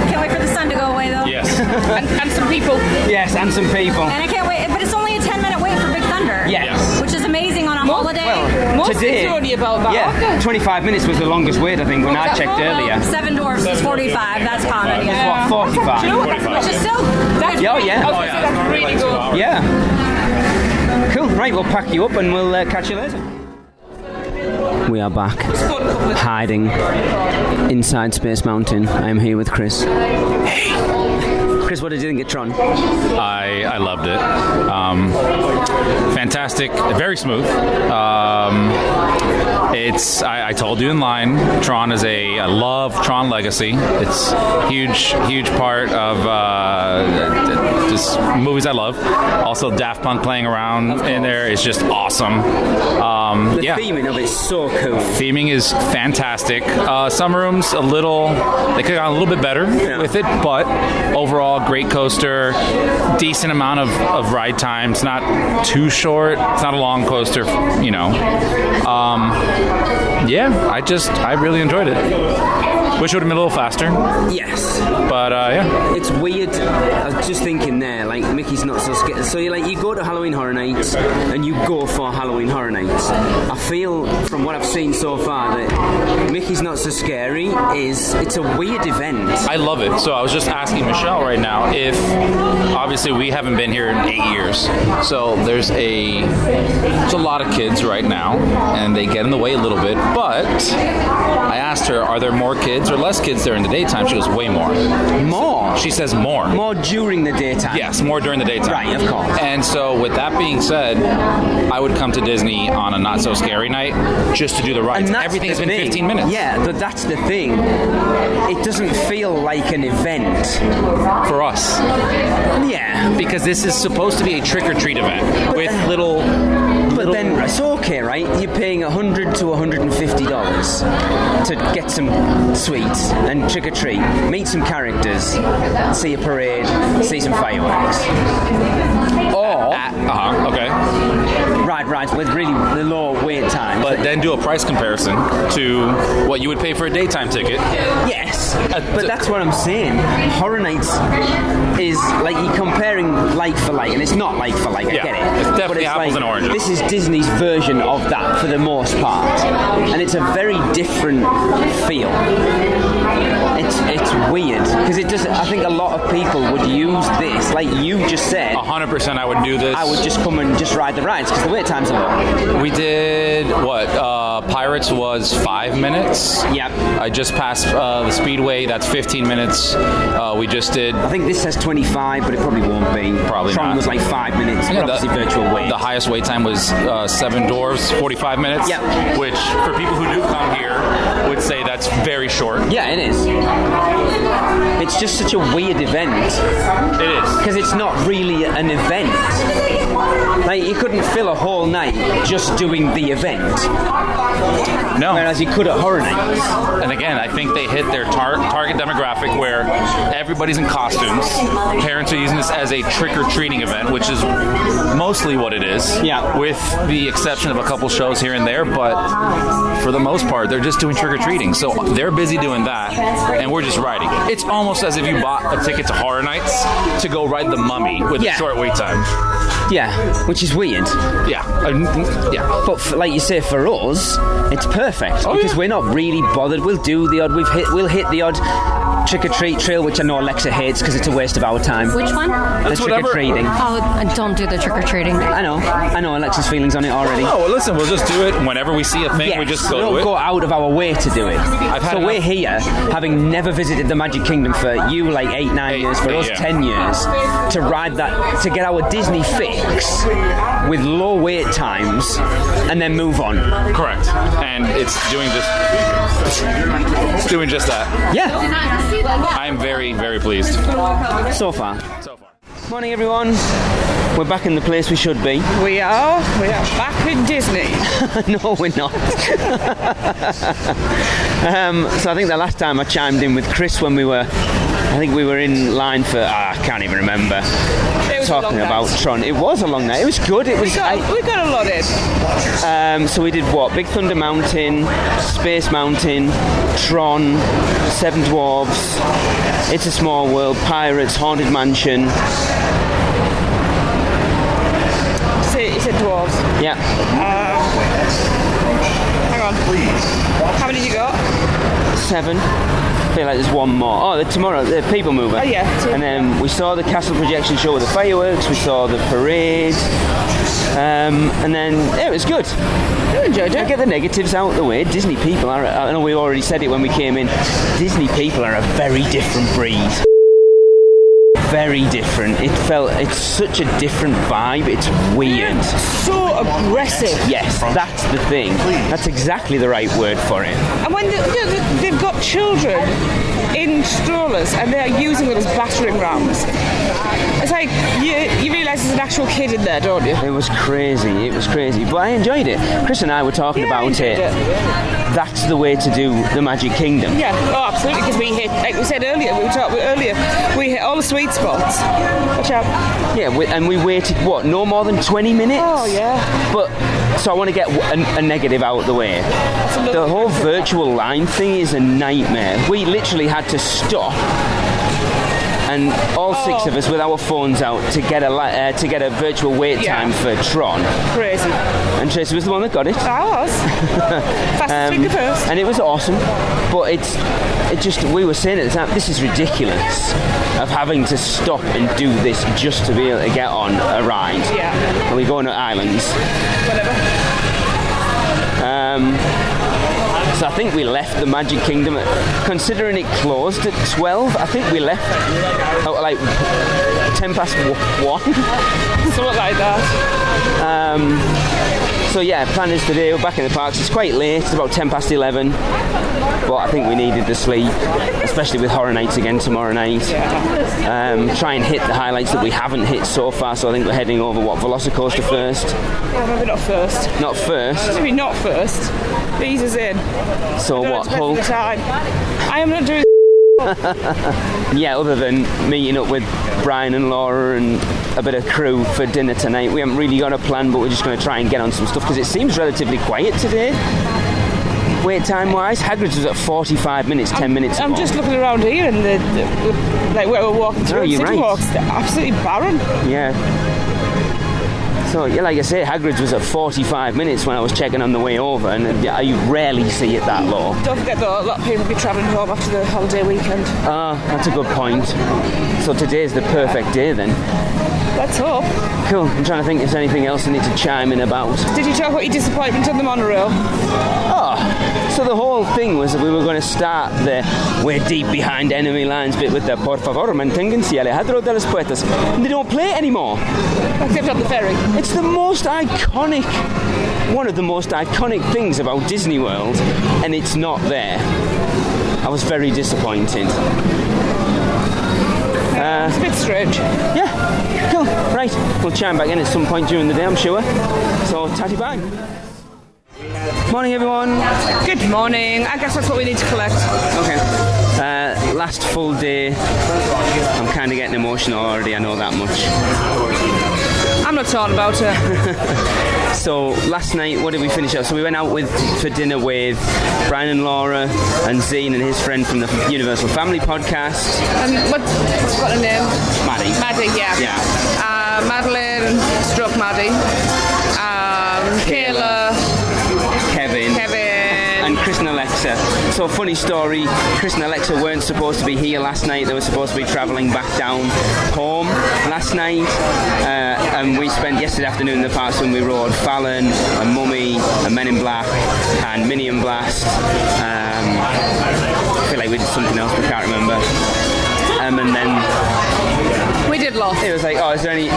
Can't wait for the sun to go away, though. Yes. and some people. Yes, and some people. And I can't wait. But it's only a 10-minute wait for Big Thunder. Yes. Which is amazing on a holiday. Well, most today, it's only about that. Yeah, 25 minutes was the longest wait, I think, when I checked earlier. Seven Dwarfs is 45. That's common. Yeah. It's what, 45? Do you know what? Which is still... That's that's really good. Yeah. Cool. Right, we'll pack you up and we'll catch you later. We are back, hiding inside Space Mountain. I am here with Chris. Hey. Chris, what did you think of Tron? I loved it. Fantastic, very smooth. I told you in line, Tron is I love Tron Legacy. It's huge part of just movies I love. Also, Daft Punk playing around in there is just awesome. The theming of it is so cool. Theming is fantastic. Some rooms they could have gone a little bit better with it, but overall, great coaster, decent amount of ride time. It's not too short. It's not a long coaster, you know. I really enjoyed it. Wish it would have been a little faster. Yes. But, It's weird. I was just thinking there, like, Mickey's not so scared. So you go to Halloween Horror Nights and you go for Halloween Horror Nights. I feel, from what I've seen so far, that Mickey's Not So Scary it's a weird event. I love it. So I was just asking Michelle right now if, obviously we haven't been here in 8 years. So there's a lot of kids right now, and they get in the way a little bit. But I asked her, are there more kids or less kids there in the daytime? She goes, way more. More? She says more. More during the daytime? Yes, more during the daytime. Right, of course. And so with that being said, I would come to Disney on a not so scary night just to do the rides. Everything's been 15 minutes. Yeah, but that's the thing. It doesn't feel like an event. For us. Yeah. Because this is supposed to be a trick-or-treat event with little but then it's okay, right? You're paying $100 to $150 to get some sweets and trick or treat, meet some characters, see a parade, see some fireworks. Or ride rides with really low wait time. But then do a price comparison to what you would pay for a daytime ticket. Yes, but that's what I'm saying. Horror Nights is like you're comparing like for like, and it's not like for like. I get it. It's definitely apples and oranges. This is Disney's version of that for the most part, and it's a very different feel. It's weird because it doesn't. I think a lot of people would use this, like you just said. 100%, I would do this. I would just come and just ride the rides because the wait times are low. We did Pirates was 5 minutes. Yep. I just passed the Speedway. That's 15 minutes. We just did. I think this says 25, but it probably won't be. Probably Tron not. was like 5 minutes. Yeah, but obviously virtual wait. The highest wait time was Seven Dwarfs, 45 minutes. Yep. Which, for people who do come here, would say that's very short. Yeah, it is. It's just such a weird event. It is. Because it's not really an event. Like, you couldn't fill a whole night just doing the event. No. Whereas you could at Horror Nights. And again, I think they hit their target demographic where everybody's in costumes. Parents are using this as a trick-or-treating event, which is mostly what it is. Yeah. With the exception of a couple shows here and there, but for the most part, they're just doing trick-or-treating. So they're busy doing that, and we're just riding. It's almost as if you bought a ticket to Horror Nights to go ride The Mummy with a short wait time. Yeah, which is weird. Yeah. But like you say, for us, it's perfect because we're not really bothered. We'll do the odd. We'll hit the odd trick-or-treat trail, which I know Alexa hates because it's a waste of our time. Which one? The trick-or-treating. Oh, don't do the trick-or-treating. I know Alexa's feelings on it already. Oh, well, listen, we'll just do it whenever we see a thing. Yes, we just go we to don't it. go out of our way to do it. So we're here, having never visited the Magic Kingdom for you, like 8-9 years, for us 10 years, to ride that, to get our Disney fix with low wait times, and then move on. Correct. And it's doing just that. Yeah. I'm very, very pleased. So far. Morning, everyone. We're back in the place we should be. We are back in Disney. No, we're not. So I think the last time I chimed in with Chris when we were in line for, I can't even remember, talking about Tron. It was a long night. It was good. We got a lot in. So we did what? Big Thunder Mountain, Space Mountain, Tron, Seven Dwarfs, It's a Small World, Pirates, Haunted Mansion. You said dwarves. Yeah. Hang on. How many you got? 7. I feel like there's one more. Oh, tomorrow, the People Mover. Oh, yeah. And then we saw the Castle Projection Show with the fireworks. We saw the parade. And then it was good. You enjoyed it. I get the negatives out of the way. Disney people are, I know we already said it when we came in, Disney people are a very different breed. Very different. It's such a different vibe. It's weird. So aggressive. Yes, that's the thing. That's exactly the right word for it. And when they've got children in strollers and they're using them as battering rams, it's like you realise there's an actual kid in there, don't you? It was crazy. But I enjoyed it. Chris and I were talking about it. That's the way to do the Magic Kingdom. Yeah, absolutely, because we hit, like we said earlier, we hit all the sweet spots. Watch out. Yeah, and we waited, no more than 20 minutes? Oh, yeah. But, so I want to get a negative out of the way. The whole virtual line thing is a nightmare. We literally had to stop, and all 6 of us with our phones out to get a virtual wait time for Tron. Crazy. And Tracy was the one that got it. I was. Fastest finger first. And it was awesome, but we were saying at the time, this is ridiculous of having to stop and do this just to be able to get on a ride. Yeah. And we go on islands. Whatever. So I think we left the Magic Kingdom, considering it closed at 12, I think we left at like 1:10 past 1. Something like that. So yeah, plan is today, we're back in the parks. It's quite late, it's about 10 past 11. But I think we needed the sleep, especially with Horror Nights again tomorrow night. Try and hit the highlights that we haven't hit so far, so I think we're heading over, Velocicoaster first? Yeah, maybe not first. Not first? Maybe not first. Ease us in. So what, Hulk? I am not doing Yeah, other than meeting up with Brian and Laura and a bit of crew for dinner tonight, we haven't really got a plan, but we're just going to try and get on some stuff because it seems relatively quiet today. Wait time wise, Hagrid's was at 45 minutes, 10 minutes ago. I'm just looking around here and the like where we're walking through you're City right. Walks, they're absolutely barren. Yeah. So, yeah, like I say, Hagrid's was at 45 minutes when I was checking on the way over, and I rarely see it that low. Don't forget though, a lot of people will be travelling home after the holiday weekend. That's a good point. So today's the perfect day then. Let's hope. Cool. I'm trying to think if there's anything else I need to chime in about. Did you talk about your disappointment on the monorail? So the whole thing was that we were going to start the we're deep behind enemy lines bit with the por favor manténganse alejado de las puertas, and they don't play it anymore. Except on the ferry. It's the most iconic, one of the most iconic things about Disney World, and it's not there. I was very disappointed. It's a bit strange. Yeah, cool. Right, we'll chime back in at some point during the day, I'm sure. So, tatty bye. Morning, everyone. Good morning. I guess that's what we need to collect. Okay. Last full day. I'm kind of getting emotional already, I know that much. I'm not talking about it. So last night, what did we finish up? So we went out for dinner with Brian and Laura and Zane and his friend from the Universal Family Podcast. And what's got a name? Maddie. Maddie, yeah. Madeline, stroke Maddie. Kayla. Kevin. And Chris and Alexa. So funny story, Chris and Alexa weren't supposed to be here last night. They were supposed to be travelling back down home last night. And we spent yesterday afternoon in the parks when we rode Fallon and Mummy and Men in Black and Minion Blast. I feel like we did something else, but I can't remember. And then we did lots. It was like, is there any...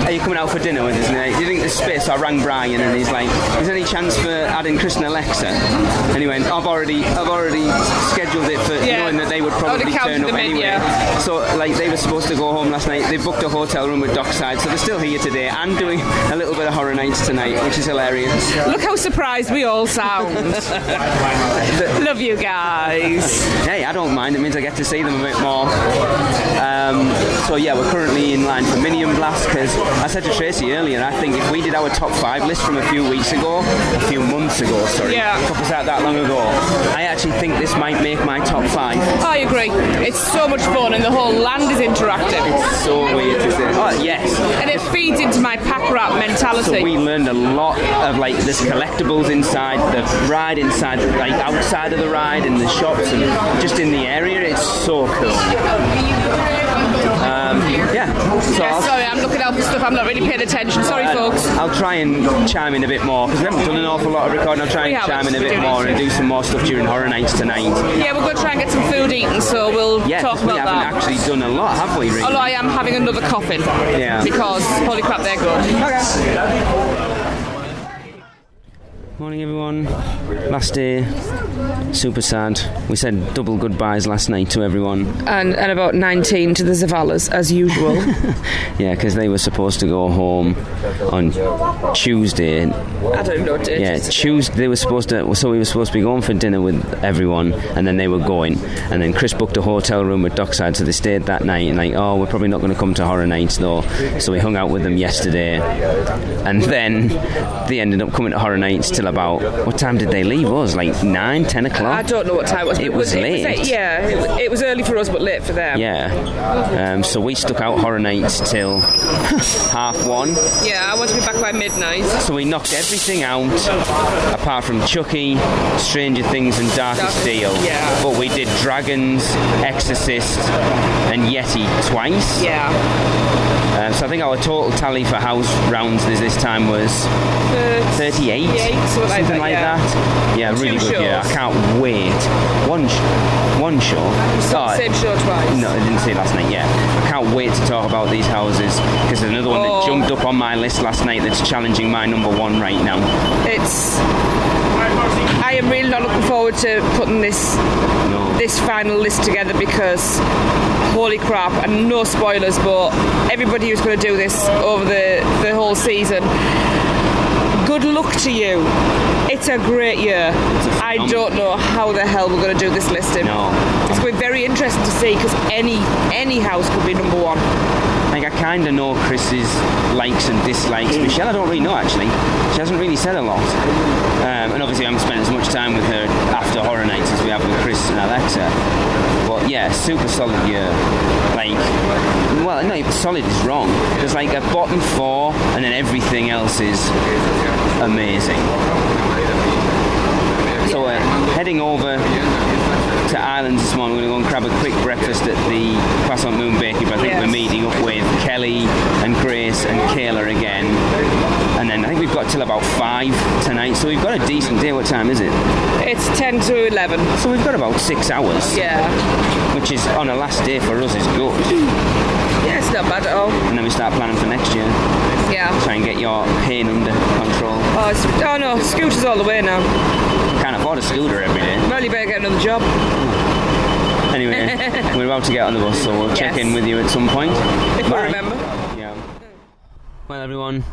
Are you coming out for dinner with us? And do you think there's space? So I rang Brian and he's like, is there any chance for adding Chris and Alexa? And he went, I've already scheduled it for knowing that they would probably turn up anyway. So like they were supposed to go home last night. They booked a hotel room with Dockside, so they're still here today and doing a little bit of Horror Nights tonight, which is hilarious. Look how surprised we all sound. Love you guys. Hey, I don't mind. It means I get to see them a bit more. So yeah, we're currently in line for Minion Blast because I said to Tracy earlier, I think if we did our top 5 list from a few months ago, took us out that long ago, I actually think this might make my top 5. I agree. It's so much fun and the whole land is interactive. It's so weird to say. Oh, yes. And it feeds into my pack rat mentality. So we learned a lot of like there's collectibles inside the ride, inside like outside of the ride and the shops and just in the area. It's so cool. Sorry, I'm looking out for stuff. I'm not really paying attention. Sorry, folks. I'll try and chime in a bit more because we haven't done an awful lot of recording. I'll try and chime in a bit more and do some more stuff during Horror Nights tonight. Yeah, we're going to try and get some food eaten, so we'll talk about that. We haven't actually done a lot, have we, really? Although I am having another coffin. Yeah. Because, holy crap, they're good. Okay. Morning, everyone. Last day. Super sad. We said double goodbyes last night to everyone. And about 19 to the Zavallas, as usual. Yeah, because they were supposed to go home on Tuesday. I don't even know what date. Yeah, Tuesday. They were supposed to. So we were supposed to be going for dinner with everyone, and then they were going. And then Chris booked a hotel room with Dockside, so they stayed that night. And we're probably not going to come to Horror Nights though. So we hung out with them yesterday, and then they ended up coming to Horror Nights till about. What time did they leave? It was like 9, 10 o'clock. I don't know what time it was. It was late. It was early for us, but late for them. Yeah. So we stuck out Horror Nights till 1:30. Yeah, I want to be back by midnight. So we knocked everything out, apart from Chucky, Stranger Things, and Darkest Deal. Yeah. But we did Dragons, Exorcist, and Yeti twice. Yeah. So I think our total tally for house rounds this time was 38, something like that. Yeah, really good. Yeah, I can't wait. One one show. Same show twice. No, I didn't see it last night. Yeah, I can't wait to talk about these houses because there's another one that jumped up on my list last night that's challenging my number one right now. I am really not looking forward to putting this final list together because holy crap, and no spoilers, but everybody who's going to do this over the whole season, good luck to you. It's a great year. I don't know how the hell we're going to do this listing. No. It's going to be very interesting to see because any house could be number one. Like, I kind of know Chris's likes and dislikes. Michelle, I don't really know, actually. She hasn't really said a lot. And obviously I haven't spent as much time with her after Horror Nights as we have with Chris and Alexa. But yeah, super solid year. Like, well, no, solid is wrong. There's like a bottom four and then everything else is amazing. So we're heading over to Islands this morning. We're going to go and grab a quick breakfast at the Croissant Moon Bakery, but I think we're meeting up with Kelly and Grace and Kayla again. And then I think we've got till about 5 tonight, so we've got a decent day. What time is it? It's 10 to 11. So we've got about 6 hours. Yeah. Which is, on a last day for us, is good. Yeah, it's not bad at all. And then we start planning for next year. Yeah. Try and get your pain under control. Oh no, scooters all the way now. Can't afford a scooter every day. Well, you better get another job. Anyway, we're about to get on the bus, so we'll check in with you at some point. If I remember. Yeah. Well, everyone.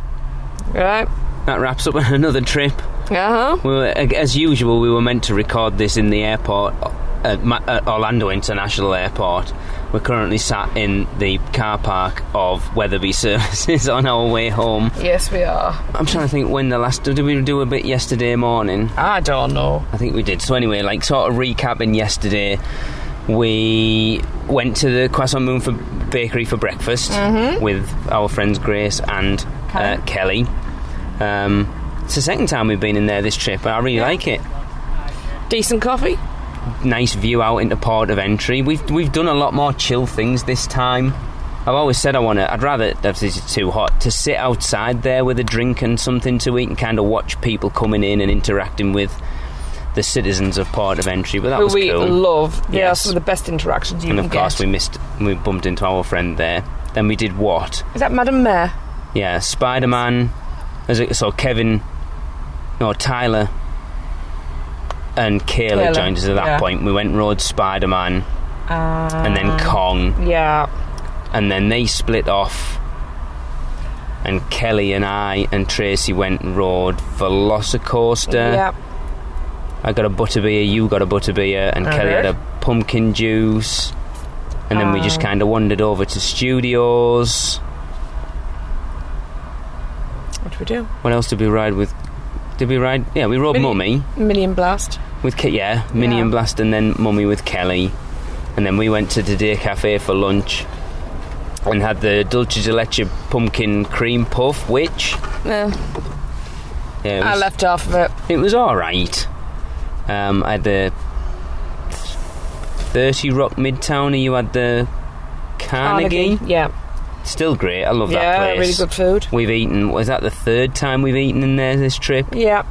Right. That wraps up another trip. Uh-huh. As usual, we were meant to record this in the airport, at Orlando International Airport. We're currently sat in the car park of Weatherby Services on our way home. Yes, we are. I'm trying to think when the last... Did we do a bit yesterday morning? I don't know. I think we did. So anyway, like sort of recapping yesterday, we went to the Croissant Moon Bakery for breakfast with our friends Grace and Kelly. It's the second time we've been in there this trip, and I really like it. Decent coffee. Nice view out into port of entry. We've done a lot more chill things this time. I've always said I'd rather, if it's too hot, to sit outside there with a drink and something to eat and kind of watch people coming in and interacting with the citizens of port of entry. But that was cool. We love. They are some of the best interactions you can get. And of course we bumped into our friend there. Then we did what? Is that Madam Mayor? Yeah, Spider-Man. So Tyler and Kayla joined us at that point. We went and rode Spider-Man and then Kong. Yeah. And then they split off, and Kelly and I and Tracy went and rode Velocicoaster. Yeah. I got a butterbeer, you got a butterbeer, and Kelly had a pumpkin juice. And then we just kind of wandered over to Studios. What did we do? What else did we ride with? Did we ride? Yeah, we rode Mummy. Minion Blast. With Minion Blast, and then Mummy with Kelly. And then we went to Today Cafe for lunch and had the Dulce de Leche pumpkin cream puff, which... I left off of it. It was alright. I had the 30 Rock Midtown, and you had the Carnegie. Yeah. Still great. I love that place. Yeah, really good food. We've eaten... Was that the third time we've eaten in there this trip? Yeah.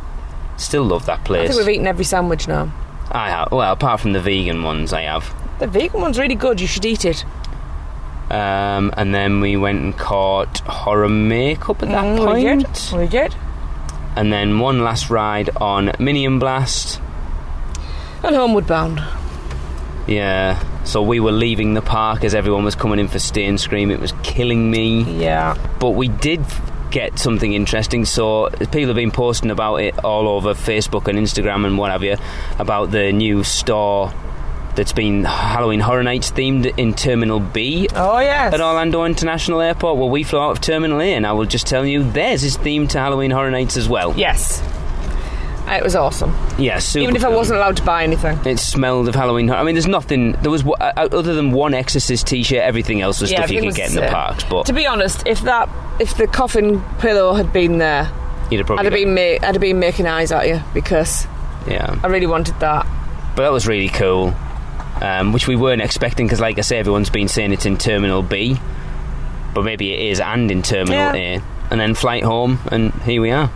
Still love that place. I think we've eaten every sandwich now. I have. Well, apart from the vegan ones, I have. The vegan one's really good. You should eat it. And then we went and caught Horror Makeup at that point. We did. And then one last ride on Minion Blast. And Homeward Bound. Yeah. So we were leaving the park as everyone was coming in for Stay and Scream. It was killing me. Yeah. But we did get something interesting. So people have been posting about it all over Facebook and Instagram and what have you, about the new store that's been Halloween Horror Nights themed in Terminal B. Oh, yes. At Orlando International Airport. Well, we flew out of Terminal A, and I will just tell you, theirs is themed to Halloween Horror Nights as well. Yes. It was awesome. Yeah, super. Even if I wasn't allowed to buy anything. It smelled of Halloween. I mean, there's nothing. There was other than one Exorcist T-shirt. Everything else was stuff you could get in the parks. But to be honest, if the coffin pillow had been there, you'd have probably I'd have been making eyes at you because I really wanted that. But that was really cool, which we weren't expecting because, like I say, everyone's been saying it's in Terminal B, but maybe it is and in Terminal A, and then flight home, and here we are.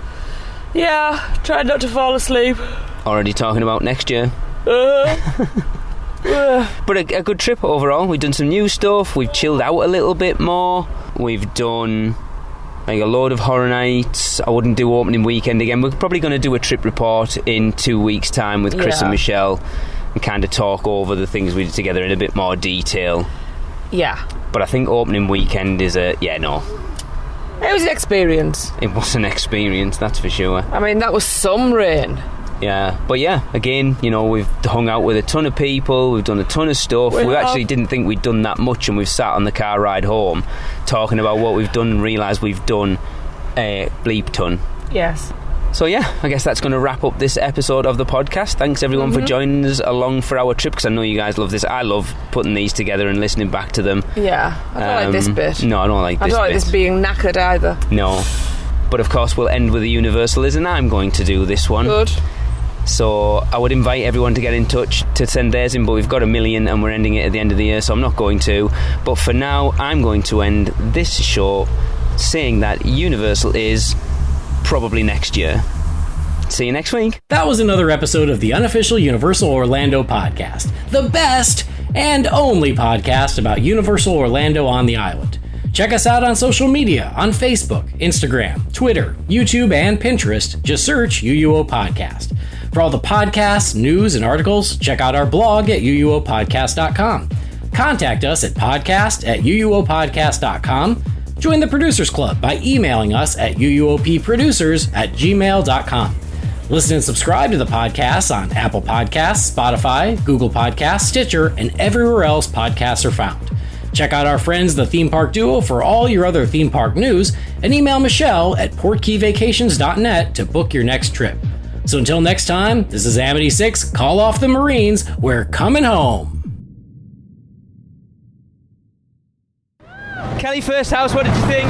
Yeah, tried not to fall asleep. Already talking about next year. But a good trip overall. We've done some new stuff. We've chilled out a little bit more. We've done like a load of horror nights. I wouldn't do opening weekend again. We're probably going to do a trip report in 2 weeks' time with Chris and Michelle and kind of talk over the things we did together in a bit more detail. Yeah. But I think opening weekend is a... Yeah, no. It was an experience. It was an experience, that's for sure. I mean, that was some rain. Yeah, but yeah, again, you know, we've hung out with a ton of people, we've done a ton of stuff. We actually didn't think we'd done that much, and we've sat on the car ride home talking about what we've done and realised we've done a bleep ton. Yes. So yeah, I guess that's going to wrap up this episode of the podcast. Thanks everyone for joining us along for our trip, because I know you guys love this. I love putting these together and listening back to them. Yeah, I don't like this bit. No, I don't like this bit. I don't like this being knackered either. No. But of course we'll end with a Universalism, and I'm going to do this one. Good. So I would invite everyone to get in touch to send theirs in, but we've got 1 million and we're ending it at the end of the year, so I'm not going to. But for now, I'm going to end this show saying that Universal is probably next year. See you next week. That was another episode of the Unofficial Universal Orlando Podcast, the best and only podcast about Universal Orlando on the island. Check us out on social media on Facebook, Instagram, Twitter, YouTube, and Pinterest. Just search UUO Podcast. For all the podcasts, news, and articles, check out our blog at uuopodcast.com. Contact us at podcast@uuopodcast.com. Join the Producers Club by emailing us at uuopproducers@gmail.com. Listen and subscribe to the podcast on Apple Podcasts, Spotify, Google Podcasts, Stitcher, and everywhere else podcasts are found. Check out our friends, the Theme Park Duo, for all your other theme park news, and email Michelle at portkeyvacations.net to book your next trip. So until next time, this is Amity 6, call off the Marines, we're coming home. Kelly, first house, what did you think?